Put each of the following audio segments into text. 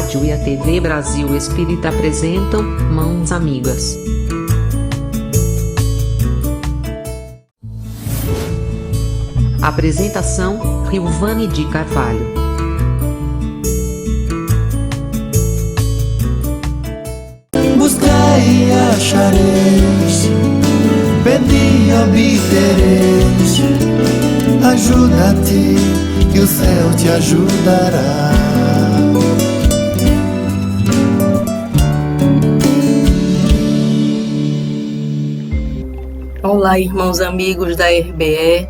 rádio e a TV Brasil Espírita apresentam Mãos Amigas. Apresentação: Rilvane de Carvalho. Buscai e achareis, pedi e obtereis. Ajuda-te e o céu te ajudará. Olá, irmãos amigos da RBE,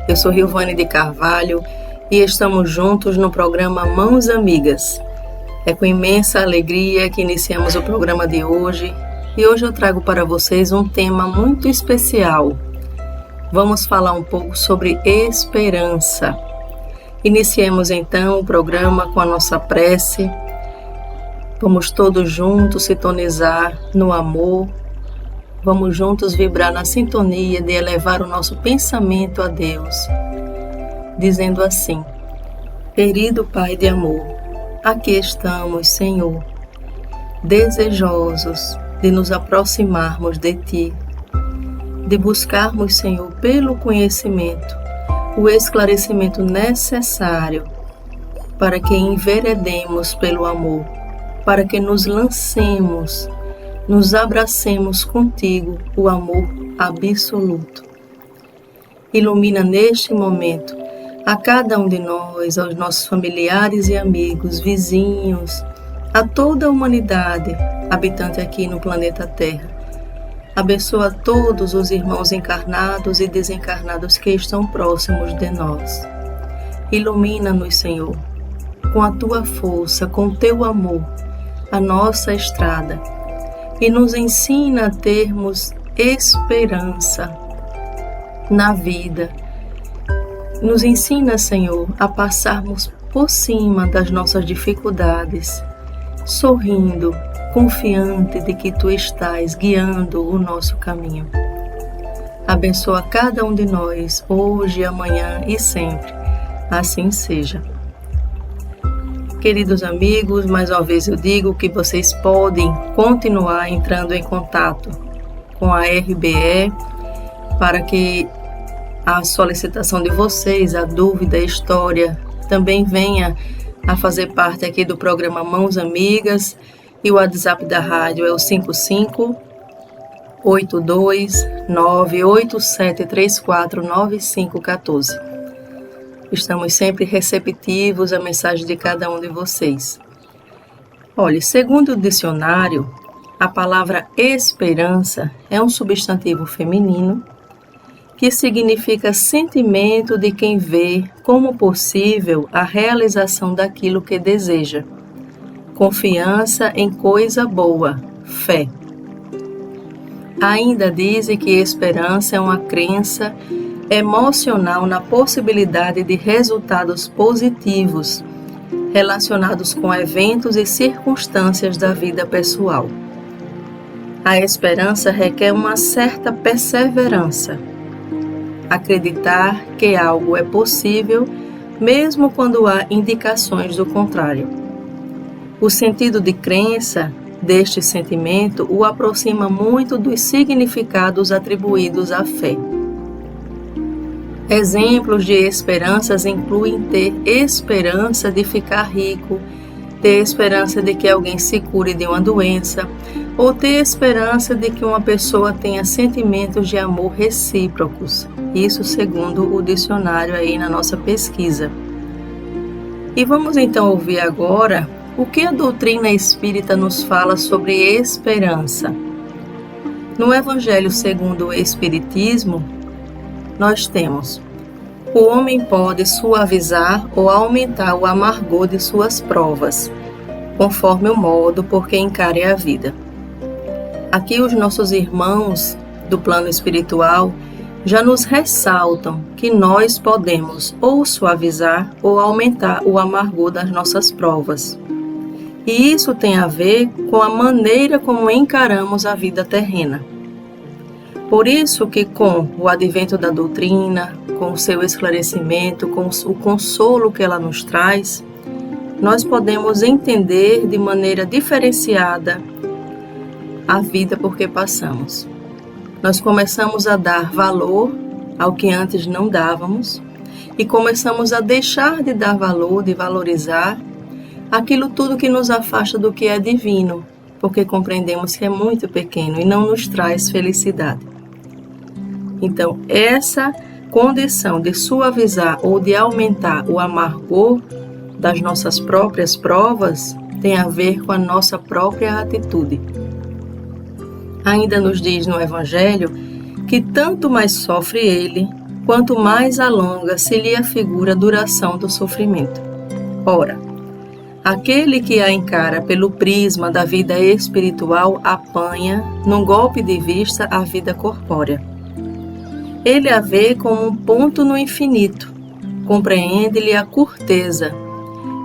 eu sou Rilvane de Carvalho e estamos juntos no programa Mãos Amigas. É com imensa alegria que iniciamos o programa de hoje e hoje eu trago para vocês um tema muito especial. Vamos falar um pouco sobre esperança. Iniciemos então o programa com a nossa prece. Vamos todos juntos sintonizar no amor. Vamos juntos vibrar na sintonia de elevar o nosso pensamento a Deus, dizendo assim: querido Pai de amor, aqui estamos, Senhor, desejosos de nos aproximarmos de Ti, de buscarmos, Senhor, pelo conhecimento, o esclarecimento necessário para que enveredemos pelo amor, para que nos lancemos, nos abracemos contigo, o amor absoluto. Ilumina neste momento a cada um de nós, aos nossos familiares e amigos, vizinhos, a toda a humanidade habitante aqui no planeta Terra. Abençoa todos os irmãos encarnados e desencarnados que estão próximos de nós. Ilumina-nos, Senhor, com a Tua força, com o Teu amor, a nossa estrada, e nos ensina a termos esperança na vida. Nos ensina, Senhor, a passarmos por cima das nossas dificuldades, sorrindo, confiante de que Tu estás guiando o nosso caminho. Abençoa cada um de nós, hoje, amanhã e sempre. Assim seja. Queridos amigos, mais uma vez eu digo que vocês podem continuar entrando em contato com a RBE para que a solicitação de vocês, a dúvida, a história, também venha a fazer parte aqui do programa Mãos Amigas. E o WhatsApp da rádio é o 5582987349514. Estamos sempre receptivos à mensagem de cada um de vocês. Olha, segundo o dicionário, a palavra esperança é um substantivo feminino que significa sentimento de quem vê como possível a realização daquilo que deseja. Confiança em coisa boa, fé. Ainda dizem que esperança é uma crença emocional na possibilidade de resultados positivos relacionados com eventos e circunstâncias da vida pessoal. A esperança requer uma certa perseverança. Acreditar que algo é possível, mesmo quando há indicações do contrário. O sentido de crença deste sentimento o aproxima muito dos significados atribuídos à fé. Exemplos de esperanças incluem ter esperança de ficar rico, ter esperança de que alguém se cure de uma doença, ou ter esperança de que uma pessoa tenha sentimentos de amor recíprocos. Isso segundo o dicionário aí na nossa pesquisa. E vamos então ouvir agora o que a doutrina espírita nos fala sobre esperança. No Evangelho segundo o Espiritismo, nós temos: o homem pode suavizar ou aumentar o amargor de suas provas, conforme o modo por que encare a vida. Aqui os nossos irmãos do plano espiritual já nos ressaltam que nós podemos ou suavizar ou aumentar o amargor das nossas provas. E isso tem a ver com a maneira como encaramos a vida terrena. Por isso que com o advento da doutrina, com o seu esclarecimento, com o consolo que ela nos traz, nós podemos entender de maneira diferenciada a vida por que passamos. Nós começamos a dar valor ao que antes não dávamos e começamos a deixar de dar valor, de valorizar aquilo tudo que nos afasta do que é divino, porque compreendemos que é muito pequeno e não nos traz felicidade. Então, essa condição de suavizar ou de aumentar o amargor das nossas próprias provas tem a ver com a nossa própria atitude. Ainda nos diz no Evangelho que tanto mais sofre ele, quanto mais alonga-se lhe afigura a duração do sofrimento. Ora, aquele que a encara pelo prisma da vida espiritual apanha, num golpe de vista, a vida corpórea. Ele a vê como um ponto no infinito, compreende-lhe a curteza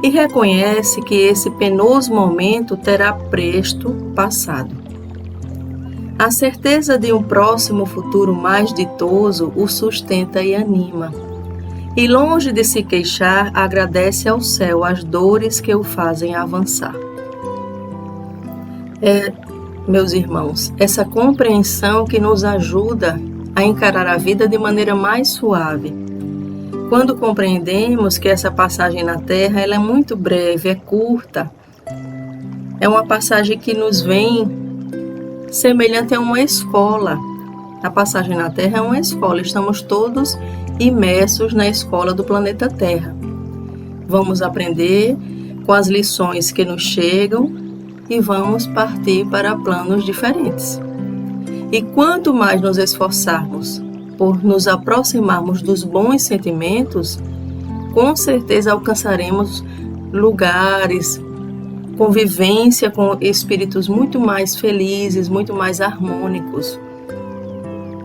e reconhece que esse penoso momento terá presto passado. A certeza de um próximo futuro mais ditoso o sustenta e anima. E longe de se queixar, agradece ao céu as dores que o fazem avançar. Meus irmãos, essa compreensão que nos ajuda a encarar a vida de maneira mais suave. Quando compreendemos que essa passagem na Terra ela é muito breve, é curta, é uma passagem que nos vem semelhante a uma escola. A passagem na Terra é uma escola, estamos todos imersos na escola do planeta Terra. Vamos aprender com as lições que nos chegam e vamos partir para planos diferentes. E quanto mais nos esforçarmos por nos aproximarmos dos bons sentimentos, com certeza alcançaremos lugares, convivência com espíritos muito mais felizes, muito mais harmônicos.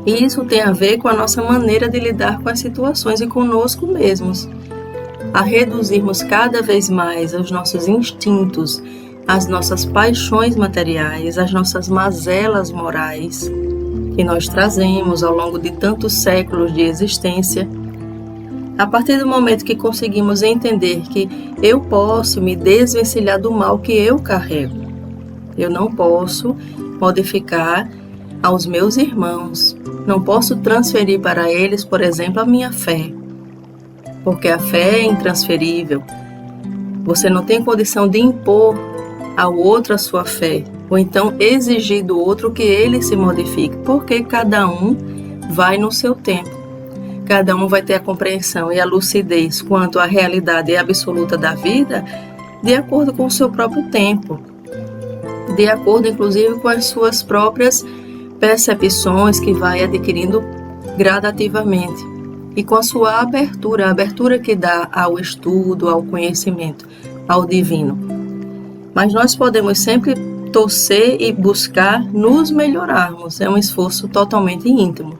E isso tem a ver com a nossa maneira de lidar com as situações e conosco mesmos, a reduzirmos cada vez mais os nossos instintos, as nossas paixões materiais, as nossas mazelas morais que nós trazemos ao longo de tantos séculos de existência. A partir do momento que conseguimos entender que eu posso me desvencilhar do mal que eu carrego, eu não posso modificar aos meus irmãos, não posso transferir para eles, por exemplo, a minha fé, porque a fé é intransferível. Você não tem condição de impor ao outro a sua fé, ou então exigir do outro que ele se modifique, porque cada um vai no seu tempo. Cada um vai ter a compreensão e a lucidez quanto à realidade absoluta da vida de acordo com o seu próprio tempo, de acordo inclusive com as suas próprias percepções que vai adquirindo gradativamente e com a sua abertura, a abertura que dá ao estudo, ao conhecimento, ao divino. Mas nós podemos sempre torcer e buscar nos melhorarmos, é um esforço totalmente íntimo.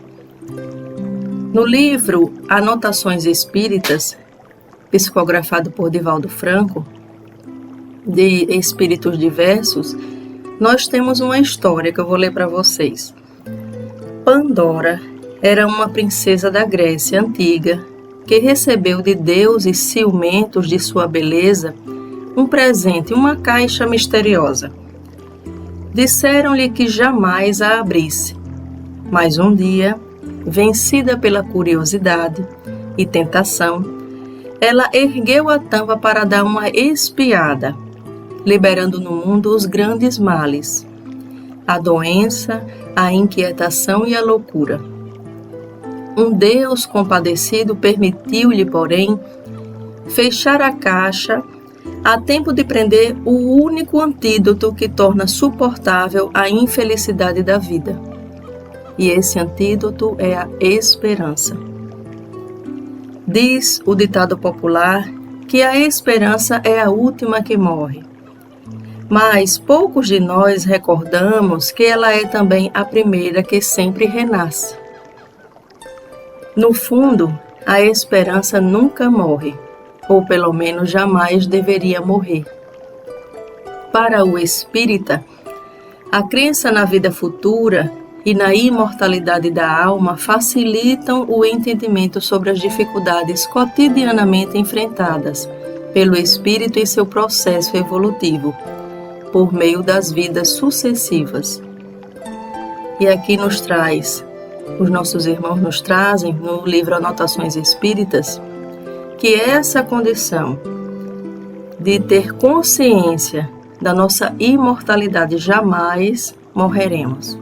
No livro Anotações Espíritas, psicografado por Divaldo Franco, de Espíritos Diversos, nós temos uma história que eu vou ler para vocês. Pandora era uma princesa da Grécia antiga que recebeu de deuses ciumentos de sua beleza um presente, uma caixa misteriosa. Disseram-lhe que jamais a abrisse, mas um dia, vencida pela curiosidade e tentação, ela ergueu a tampa para dar uma espiada, liberando no mundo os grandes males, a doença, a inquietação e a loucura. Um Deus compadecido permitiu-lhe, porém, fechar a caixa a tempo de prender o único antídoto que torna suportável a infelicidade da vida. E esse antídoto é a esperança. Diz o ditado popular que a esperança é a última que morre. Mas poucos de nós recordamos que ela é também a primeira que sempre renasce. No fundo, a esperança nunca morre, ou pelo menos jamais deveria morrer. Para o espírita, a crença na vida futura e na imortalidade da alma facilitam o entendimento sobre as dificuldades cotidianamente enfrentadas pelo espírito em seu processo evolutivo, por meio das vidas sucessivas. E aqui os nossos irmãos nos trazem, no livro Anotações Espíritas, que essa condição de ter consciência da nossa imortalidade, jamais morreremos.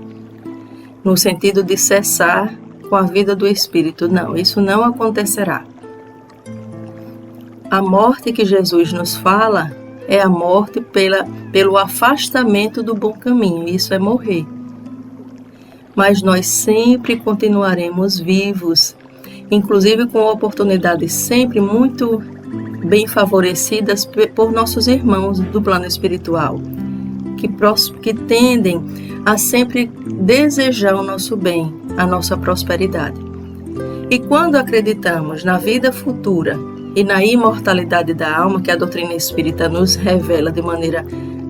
No sentido de cessar com a vida do espírito, não, isso não acontecerá. A morte que Jesus nos fala é a morte pelo afastamento do bom caminho, isso é morrer. Mas nós sempre continuaremos vivos, inclusive com oportunidades sempre muito bem favorecidas por nossos irmãos do plano espiritual, que tendem a sempre desejar o nosso bem, a nossa prosperidade. E quando acreditamos na vida futura e na imortalidade da alma, que a doutrina espírita nos revela de maneira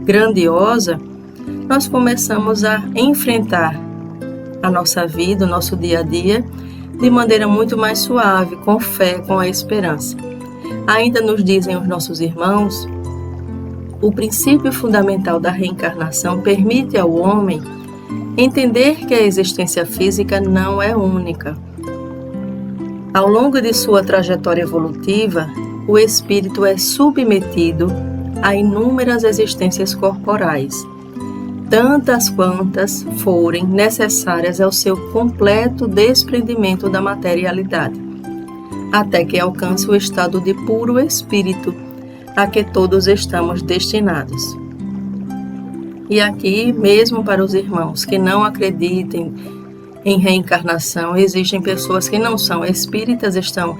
grandiosa, nós começamos a enfrentar a nossa vida, o nosso dia a dia, de maneira muito mais suave, com fé, com a esperança. Ainda nos dizem os nossos irmãos, o princípio fundamental da reencarnação permite ao homem entender que a existência física não é única. Ao longo de sua trajetória evolutiva, o espírito é submetido a inúmeras existências corporais, tantas quantas forem necessárias ao seu completo desprendimento da materialidade, até que alcance o estado de puro espírito a que todos estamos destinados. E aqui, mesmo para os irmãos que não acreditem em reencarnação, existem pessoas que não são espíritas, estão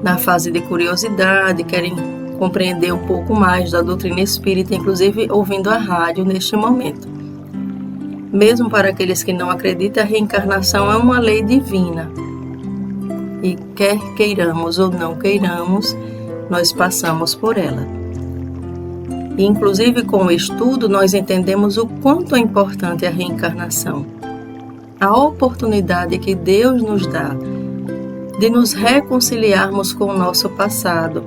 na fase de curiosidade, querem compreender um pouco mais da doutrina espírita, inclusive ouvindo a rádio neste momento. Mesmo para aqueles que não acreditam, a reencarnação é uma lei divina. E quer queiramos ou não queiramos, nós passamos por ela. E, inclusive, com o estudo, nós entendemos o quanto é importante a reencarnação. A oportunidade que Deus nos dá de nos reconciliarmos com o nosso passado,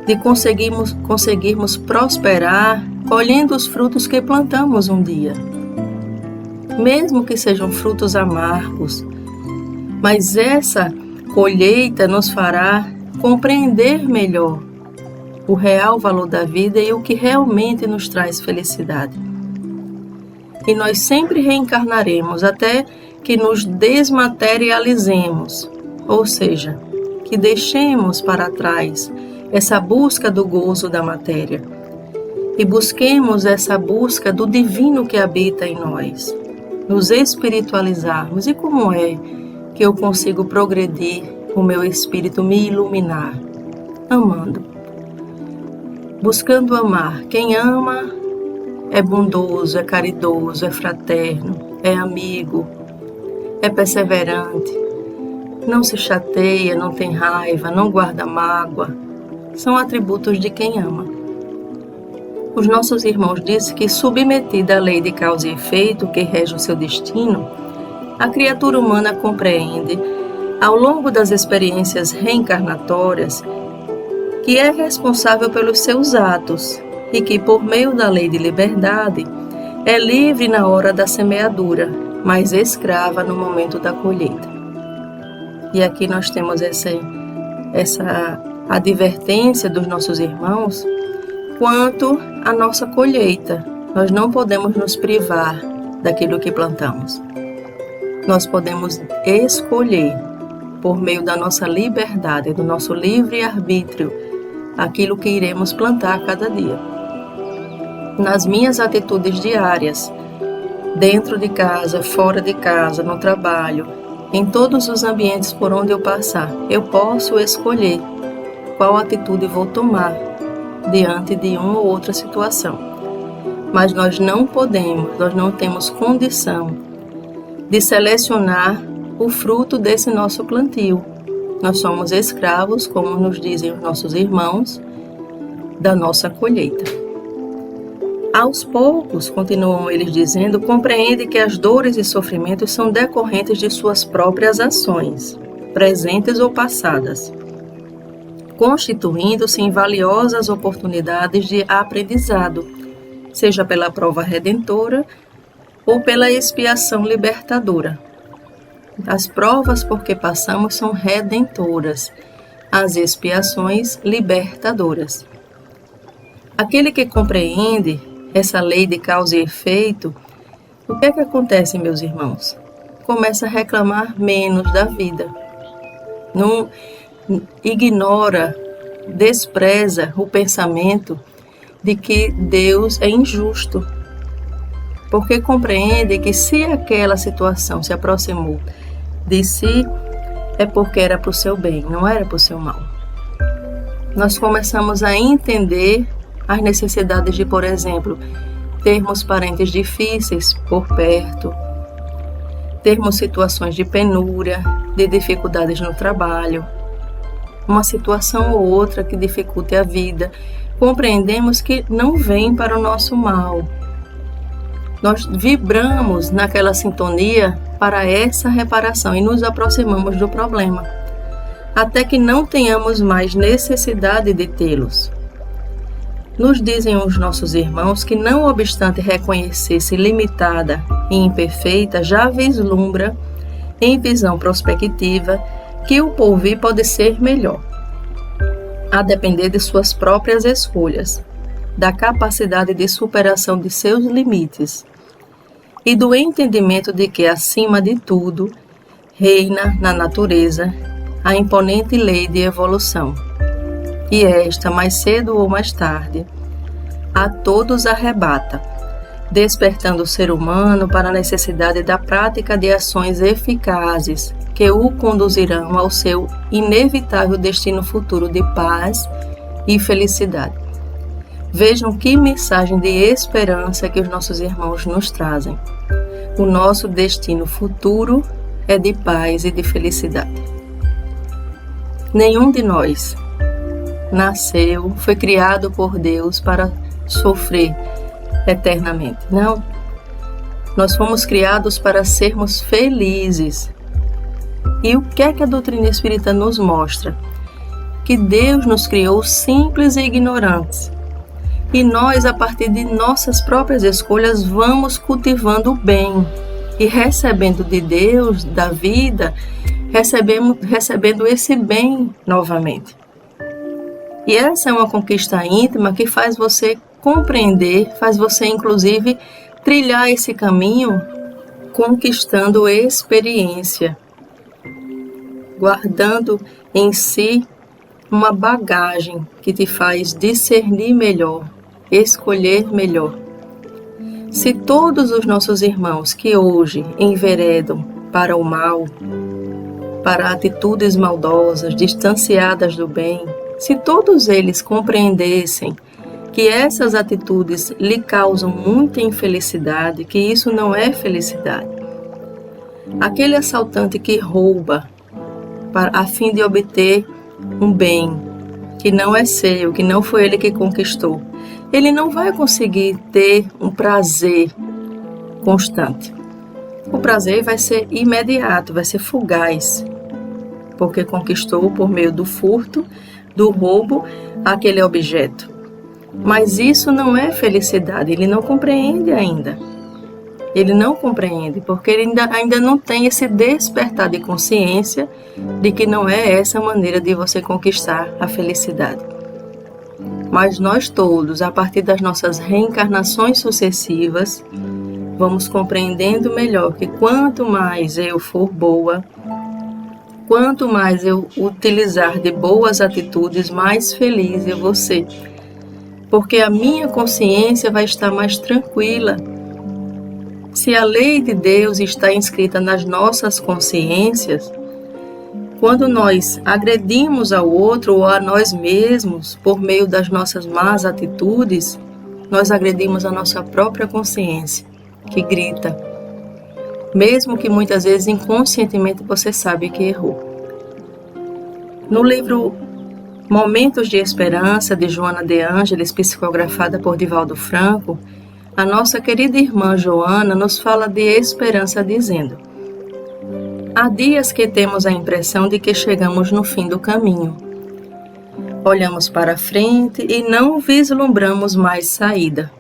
de conseguirmos prosperar colhendo os frutos que plantamos um dia. Mesmo que sejam frutos amargos, mas essa colheita nos fará compreender melhor o real valor da vida e o que realmente nos traz felicidade. E nós sempre reencarnaremos até que nos desmaterializemos, ou seja, que deixemos para trás essa busca do gozo da matéria e busquemos essa busca do divino que habita em nós, nos espiritualizarmos. E como é que eu consigo progredir, o meu espírito me iluminar? Amando. Buscando amar. Quem ama é bondoso, é caridoso, é fraterno, é amigo, é perseverante, não se chateia, não tem raiva, não guarda mágoa. São atributos de quem ama. Os nossos irmãos dizem que, submetida à lei de causa e efeito que rege o seu destino, a criatura humana compreende, ao longo das experiências reencarnatórias, que é responsável pelos seus atos e que, por meio da lei de liberdade, é livre na hora da semeadura, mas escrava no momento da colheita. E aqui nós temos essa advertência dos nossos irmãos quanto à nossa colheita. Nós não podemos nos privar daquilo que plantamos. Nós podemos escolher, por meio da nossa liberdade, do nosso livre-arbítrio, aquilo que iremos plantar a cada dia. Nas minhas atitudes diárias, dentro de casa, fora de casa, no trabalho, em todos os ambientes por onde eu passar, eu posso escolher qual atitude vou tomar diante de uma ou outra situação. Mas nós não temos condição de selecionar o fruto desse nosso plantio. Nós somos escravos, como nos dizem os nossos irmãos, da nossa colheita. Aos poucos, continuam eles dizendo, compreende que as dores e sofrimentos são decorrentes de suas próprias ações, presentes ou passadas. constituindo-se em valiosas oportunidades de aprendizado, seja pela prova redentora ou pela expiação libertadora. As provas por que passamos são redentoras, as expiações libertadoras. Aquele que compreende essa lei de causa e efeito, o que é que acontece, meus irmãos? Começa a reclamar menos da vida. Não ignora, despreza o pensamento de que Deus é injusto, porque compreende que se aquela situação se aproximou de si, é porque era para o seu bem, não era para o seu mal. Nós começamos a entender as necessidades de, por exemplo, termos parentes difíceis por perto, termos situações de penúria, de dificuldades no trabalho, uma situação ou outra que dificulte a vida. Compreendemos que não vem para o nosso mal. Nós vibramos naquela sintonia para essa reparação e nos aproximamos do problema, até que não tenhamos mais necessidade de tê-los. Nos dizem os nossos irmãos que, não obstante reconhecer-se limitada e imperfeita, já vislumbra, em visão prospectiva, que o porvir pode ser melhor, a depender de suas próprias escolhas, da capacidade de superação de seus limites e do entendimento de que, acima de tudo, reina na natureza a imponente lei de evolução. E esta, mais cedo ou mais tarde, a todos arrebata, despertando o ser humano para a necessidade da prática de ações eficazes que o conduzirão ao seu inevitável destino futuro de paz e felicidade. Vejam que mensagem de esperança que os nossos irmãos nos trazem. O nosso destino futuro é de paz e de felicidade. Nenhum de nós nasceu, foi criado por Deus para sofrer eternamente. Não. Nós fomos criados para sermos felizes. E o que é que a doutrina espírita nos mostra? Que Deus nos criou simples e ignorantes. E nós, a partir de nossas próprias escolhas, vamos cultivando o bem. E recebendo de Deus, da vida, recebendo esse bem novamente. E essa é uma conquista íntima que faz você compreender, faz você, inclusive, trilhar esse caminho conquistando experiência, guardando em si uma bagagem que te faz discernir melhor, escolher melhor. Se todos os nossos irmãos que hoje enveredam para o mal, para atitudes maldosas, distanciadas do bem, se todos eles compreendessem que essas atitudes lhe causam muita infelicidade, que isso não é felicidade. Aquele assaltante que rouba a fim de obter um bem que não é seu, que não foi ele que conquistou, ele não vai conseguir ter um prazer constante. O prazer vai ser imediato, vai ser fugaz, porque conquistou por meio do furto, do roubo, aquele objeto. Mas isso não é felicidade, ele não compreende ainda. Ele não compreende, porque ele ainda não tem esse despertar de consciência de que não é essa a maneira de você conquistar a felicidade. Mas nós todos, a partir das nossas reencarnações sucessivas, vamos compreendendo melhor que quanto mais eu for boa, quanto mais eu utilizar de boas atitudes, mais feliz eu vou ser. Porque a minha consciência vai estar mais tranquila. Se a lei de Deus está inscrita nas nossas consciências, quando nós agredimos ao outro ou a nós mesmos por meio das nossas más atitudes, nós agredimos a nossa própria consciência, que grita, mesmo que muitas vezes inconscientemente você sabe que errou. No livro Momentos de Esperança, de Joana de Ângeles, psicografada por Divaldo Franco, a nossa querida irmã Joana nos fala de esperança dizendo: há dias que temos a impressão de que chegamos no fim do caminho. Olhamos para frente e não vislumbramos mais saída.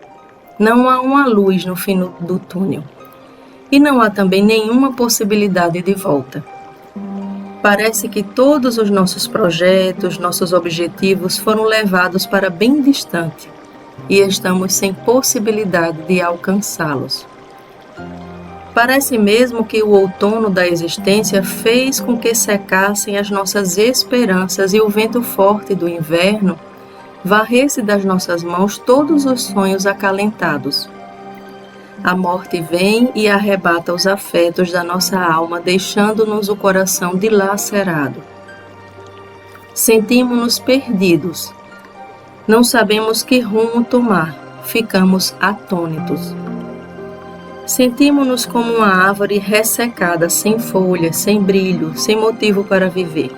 Não há uma luz no fim do túnel. E não há também nenhuma possibilidade de volta. Parece que todos os nossos projetos, nossos objetivos foram levados para bem distante e estamos sem possibilidade de alcançá-los. Parece mesmo que o outono da existência fez com que secassem as nossas esperanças e o vento forte do inverno varresse das nossas mãos todos os sonhos acalentados. A morte vem e arrebata os afetos da nossa alma, deixando-nos o coração dilacerado. Sentimos-nos perdidos. Não sabemos que rumo tomar. Ficamos atônitos. Sentimos-nos como uma árvore ressecada, sem folhas, sem brilho, sem motivo para viver.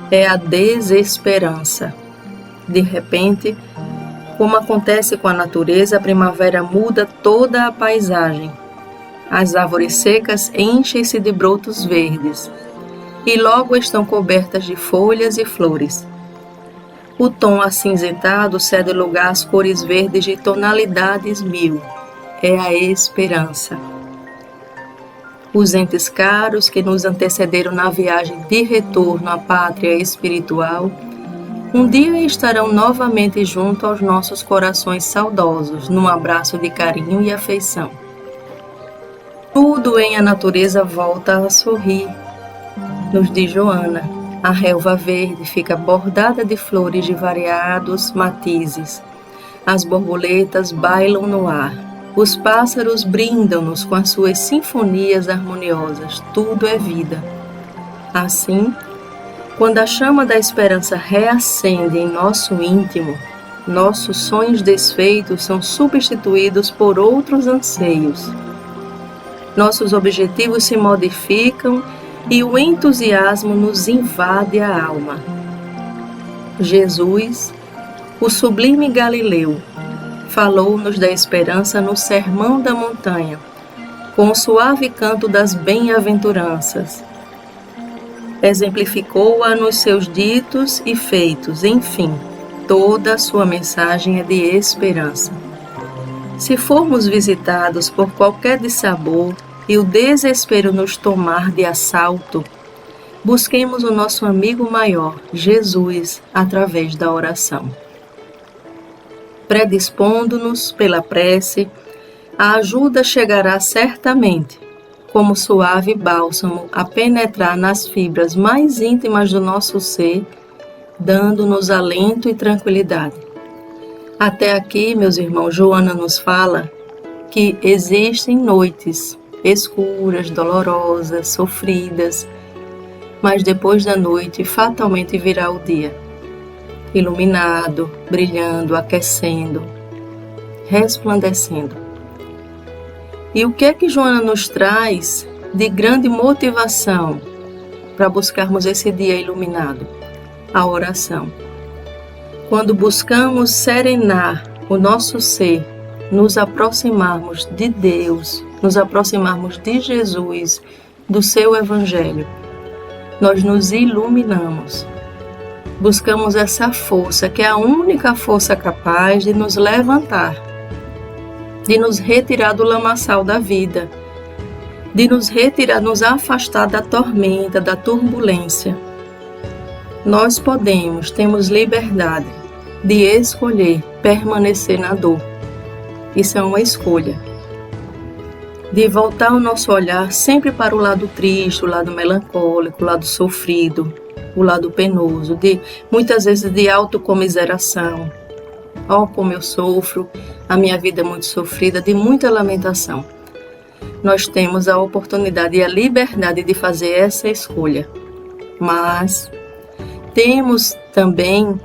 É a desesperança. De repente, como acontece com a natureza, a primavera muda toda a paisagem. As árvores secas enchem-se de brotos verdes e logo estão cobertas de folhas e flores. O tom acinzentado cede lugar às cores verdes de tonalidades mil. É a esperança. Os entes caros que nos antecederam na viagem de retorno à pátria espiritual um dia estarão novamente junto aos nossos corações saudosos, num abraço de carinho e afeição. Tudo em a natureza volta a sorrir. Nos diz Joana, a relva verde fica bordada de flores de variados matizes. As borboletas bailam no ar. Os pássaros brindam-nos com as suas sinfonias harmoniosas. Tudo é vida. Assim, quando a chama da esperança reacende em nosso íntimo, nossos sonhos desfeitos são substituídos por outros anseios. Nossos objetivos se modificam e o entusiasmo nos invade a alma. Jesus, o sublime Galileu, falou-nos da esperança no Sermão da Montanha, com o suave canto das bem-aventuranças. Exemplificou-a nos seus ditos e feitos, enfim, toda a sua mensagem é de esperança. Se formos visitados por qualquer dissabor e o desespero nos tomar de assalto, busquemos o nosso amigo maior, Jesus, através da oração. Predispondo-nos pela prece, a ajuda chegará certamente, como suave bálsamo a penetrar nas fibras mais íntimas do nosso ser, dando-nos alento e tranquilidade. Até aqui, meus irmãos, Joana nos fala que existem noites escuras, dolorosas, sofridas, mas depois da noite fatalmente virá o dia, iluminado, brilhando, aquecendo, resplandecendo. E o que é que Joana nos traz de grande motivação para buscarmos esse dia iluminado? A oração. Quando buscamos serenar o nosso ser, nos aproximarmos de Deus, nos aproximarmos de Jesus, do seu Evangelho, nós nos iluminamos. Buscamos essa força, que é a única força capaz de nos levantar, de nos retirar do lamaçal da vida, de nos retirar, nos afastar da tormenta, da turbulência. Nós temos liberdade de escolher permanecer na dor. Isso é uma escolha. De voltar o nosso olhar sempre para o lado triste, o lado melancólico, o lado sofrido, o lado penoso, muitas vezes de autocomiseração. Oh, como eu sofro, a minha vida é muito sofrida, de muita lamentação. Nós temos a oportunidade e a liberdade de fazer essa escolha. Mas temos também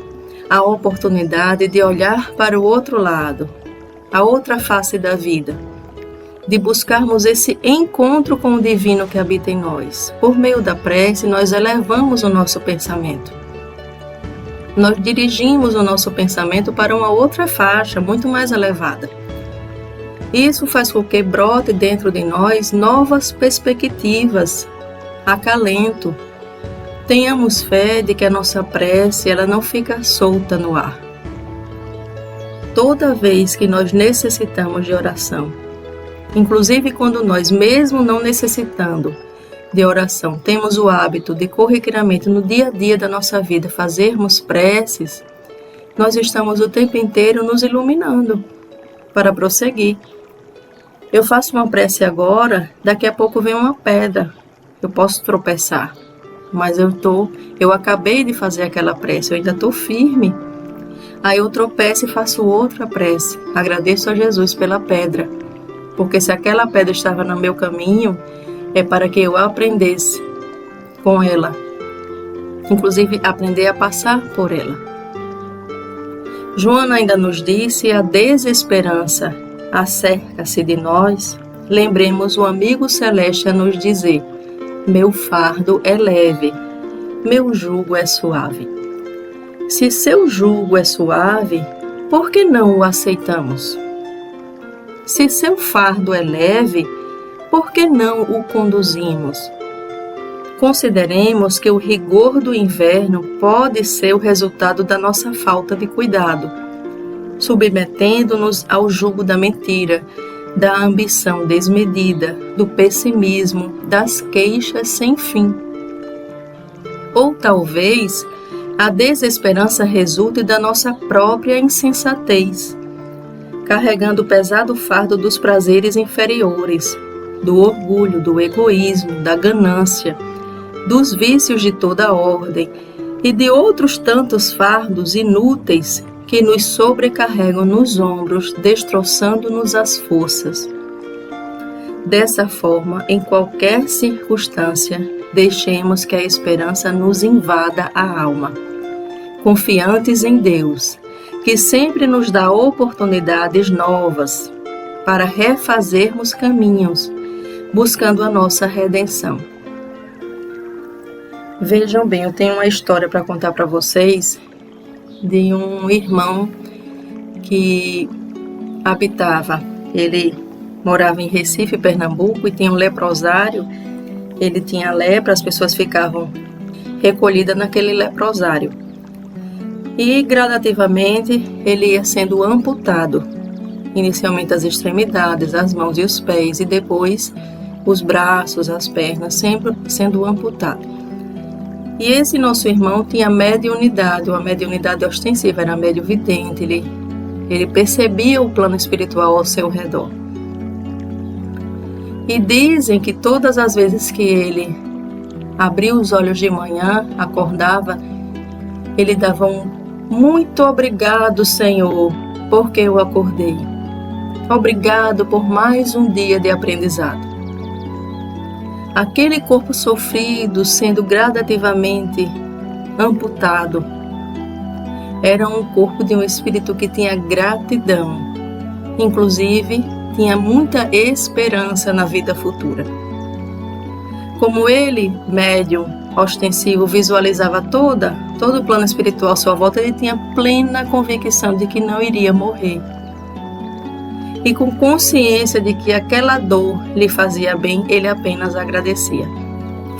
a oportunidade de olhar para o outro lado, a outra face da vida, de buscarmos esse encontro com o divino que habita em nós. Por meio da prece, nós elevamos o nosso pensamento. Nós dirigimos o nosso pensamento para uma outra faixa, muito mais elevada. Isso faz com que brote dentro de nós novas perspectivas, acalento, Tenhamos fé de que a nossa prece ela não fica solta no ar. Toda vez que nós necessitamos de oração, inclusive quando nós, mesmo não necessitando de oração, temos o hábito de corriqueiramente no dia a dia da nossa vida fazermos preces, nós estamos o tempo inteiro nos iluminando para prosseguir. Eu faço uma prece agora, daqui a pouco vem uma pedra, eu posso tropeçar, mas eu acabei de fazer aquela prece, eu ainda estou firme. Aí eu tropeço e faço outra prece, agradeço a Jesus pela pedra, porque se aquela pedra estava no meu caminho, é para que eu aprendesse com ela, inclusive aprender a passar por ela. Joana ainda nos disse: a desesperança acerca-se de nós, lembremos o amigo celeste a nos dizer: meu fardo é leve, meu jugo é suave. Se seu jugo é suave, por que não o aceitamos? Se seu fardo é leve, por que não o conduzimos? Consideremos que o rigor do inverno pode ser o resultado da nossa falta de cuidado, submetendo-nos ao jugo da mentira, da ambição desmedida, do pessimismo, das queixas sem fim. Ou talvez a desesperança resulte da nossa própria insensatez, carregando o pesado fardo dos prazeres inferiores, do orgulho, do egoísmo, da ganância, dos vícios de toda ordem e de outros tantos fardos inúteis que nos sobrecarregam nos ombros, destroçando-nos as forças. Dessa forma, em qualquer circunstância, deixemos que a esperança nos invada a alma. Confiantes em Deus, que sempre nos dá oportunidades novas para refazermos caminhos, buscando a nossa redenção. Vejam bem, eu tenho uma história para contar para vocês de um irmão que ele morava em Recife, Pernambuco, e tinha um leprosário. Ele tinha lepra, as pessoas ficavam recolhidas naquele leprosário. E gradativamente ele ia sendo amputado, inicialmente as extremidades, as mãos e os pés, e depois os braços, as pernas, sempre sendo amputado. E esse nosso irmão tinha mediunidade, uma mediunidade ostensiva, era médio vidente, ele percebia o plano espiritual ao seu redor. E dizem que todas as vezes que ele abria os olhos de manhã, acordava, ele dava um muito obrigado, Senhor, porque eu acordei. Obrigado por mais um dia de aprendizado. Aquele corpo sofrido, sendo gradativamente amputado, era um corpo de um espírito que tinha gratidão, inclusive tinha muita esperança na vida futura. Como ele, médium, ostensivo, visualizava todo o plano espiritual à sua volta, ele tinha plena convicção de que não iria morrer. E com consciência de que aquela dor lhe fazia bem, ele apenas agradecia.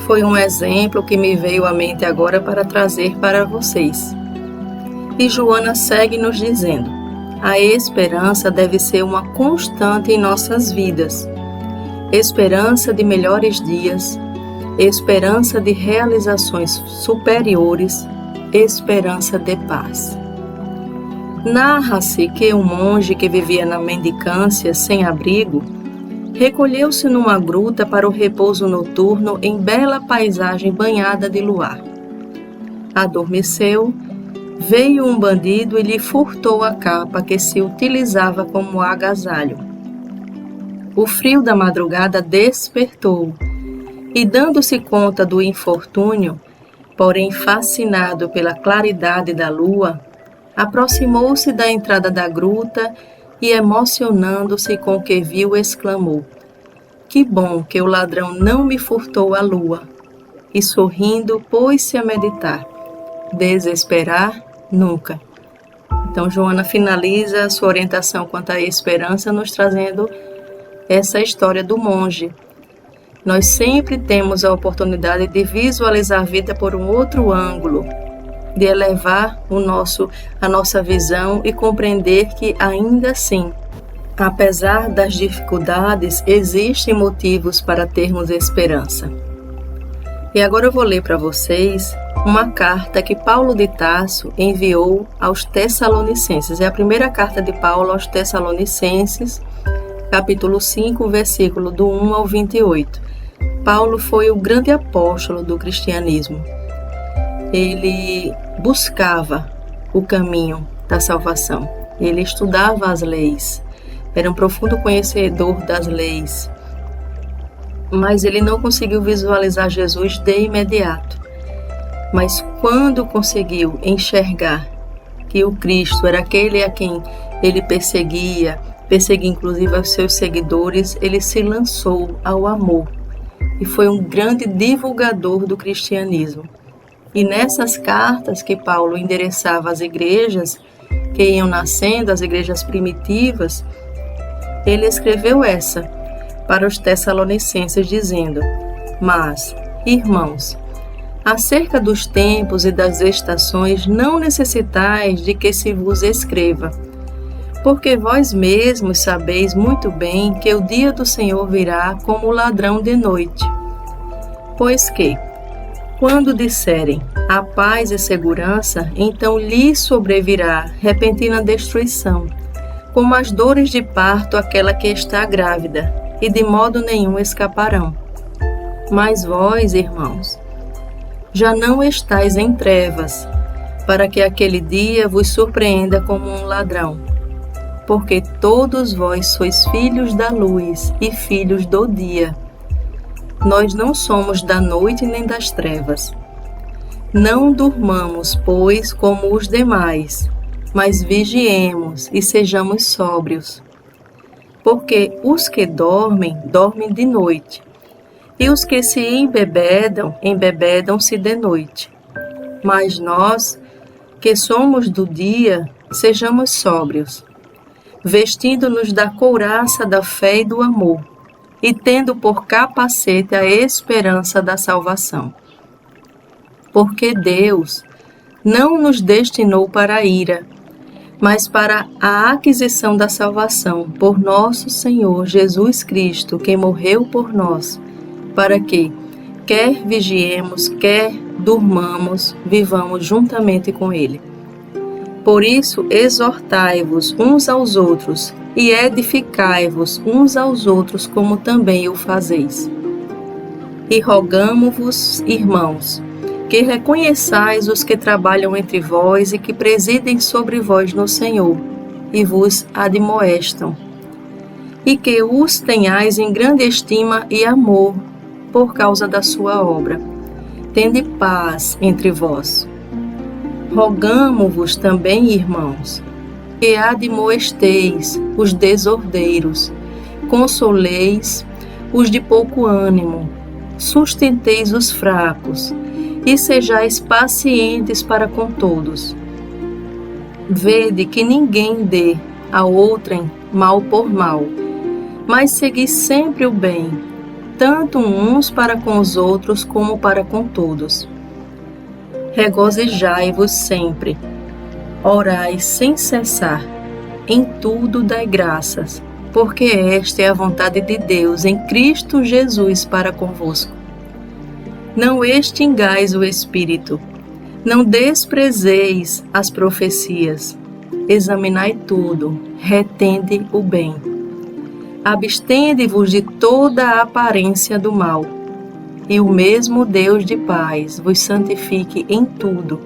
Foi um exemplo que me veio à mente agora para trazer para vocês. E Joana segue nos dizendo: a esperança deve ser uma constante em nossas vidas. Esperança de melhores dias, esperança de realizações superiores, esperança de paz. Narra-se que um monge que vivia na mendicância, sem abrigo, recolheu-se numa gruta para o repouso noturno em bela paisagem banhada de luar. Adormeceu, veio um bandido e lhe furtou a capa que se utilizava como agasalho. O frio da madrugada despertou e, dando-se conta do infortúnio, porém fascinado pela claridade da lua, aproximou-se da entrada da gruta e, emocionando-se com o que viu, exclamou: que bom que o ladrão não me furtou a lua. E sorrindo, pôs-se a meditar. Desesperar nunca. Então, Joana finaliza a sua orientação quanto à esperança, nos trazendo essa história do monge. nós sempre temos a oportunidade de visualizar a vida por um outro ângulo, de elevar a nossa visão e compreender que ainda assim, apesar das dificuldades, existem motivos para termos esperança. E agora eu vou ler para vocês uma carta que Paulo de Tarso enviou aos Tessalonicenses. É a primeira carta de Paulo aos Tessalonicenses, capítulo 5, versículo do 1 ao 28. Paulo foi o grande apóstolo do cristianismo. Ele buscava o caminho da salvação. Ele estudava as leis. Era um profundo conhecedor das leis. Mas ele não conseguiu visualizar Jesus de imediato. Mas quando conseguiu enxergar que o Cristo era aquele a quem ele perseguia inclusive aos seus seguidores, ele se lançou ao amor e foi um grande divulgador do cristianismo. E nessas cartas que Paulo endereçava às igrejas que iam nascendo, as igrejas primitivas, ele escreveu essa para os Tessalonicenses, dizendo: Mas, irmãos, acerca dos tempos e das estações não necessitais de que se vos escreva, porque vós mesmos sabeis muito bem que o dia do Senhor virá como ladrão de noite. Pois que, quando disserem a paz e segurança, então lhes sobrevirá repentina destruição, como as dores de parto àquela que está grávida, e de modo nenhum escaparão. Mas vós, irmãos, já não estáis em trevas, para que aquele dia vos surpreenda como um ladrão. Porque todos vós sois filhos da luz e filhos do dia. Nós não somos da noite nem das trevas. Não durmamos, pois, como os demais, mas vigiemos e sejamos sóbrios. Porque os que dormem, dormem de noite, e os que se embebedam, embebedam-se de noite. Mas nós, que somos do dia, sejamos sóbrios, vestindo-nos da couraça da fé e do amor, e tendo por capacete a esperança da salvação. Porque Deus não nos destinou para a ira, mas para a aquisição da salvação por nosso Senhor Jesus Cristo, que morreu por nós, para que, quer vigiemos, quer durmamos, vivamos juntamente com Ele. Por isso, exortai-vos uns aos outros e edificai-vos uns aos outros, como também o fazeis. E rogamo-vos, irmãos, que reconheçais os que trabalham entre vós e que presidem sobre vós no Senhor, e vos admoestam, e que os tenhais em grande estima e amor por causa da sua obra. Tende paz entre vós. Rogamo-vos também, irmãos, que admoesteis os desordeiros, consoleis os de pouco ânimo, sustenteis os fracos, e sejais pacientes para com todos. Vede que ninguém dê a outrem mal por mal, mas segui sempre o bem, tanto uns para com os outros como para com todos. Regozijai-vos sempre, orai sem cessar, em tudo dai graças, porque esta é a vontade de Deus em Cristo Jesus para convosco. Não extingais o Espírito, não desprezeis as profecias, examinai tudo, retende o bem. Abstende-vos de toda a aparência do mal, e o mesmo Deus de paz vos santifique em tudo,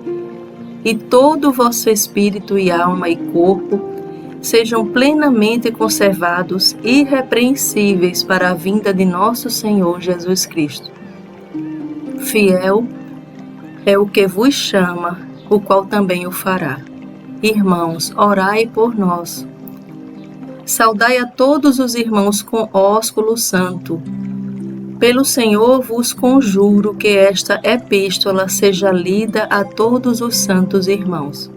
e todo o vosso espírito e alma e corpo sejam plenamente conservados irrepreensíveis para a vinda de nosso Senhor Jesus Cristo. Fiel é o que vos chama, o qual também o fará. Irmãos, orai por nós. Saudai a todos os irmãos com ósculo santo. Pelo Senhor vos conjuro que esta epístola seja lida a todos os santos irmãos.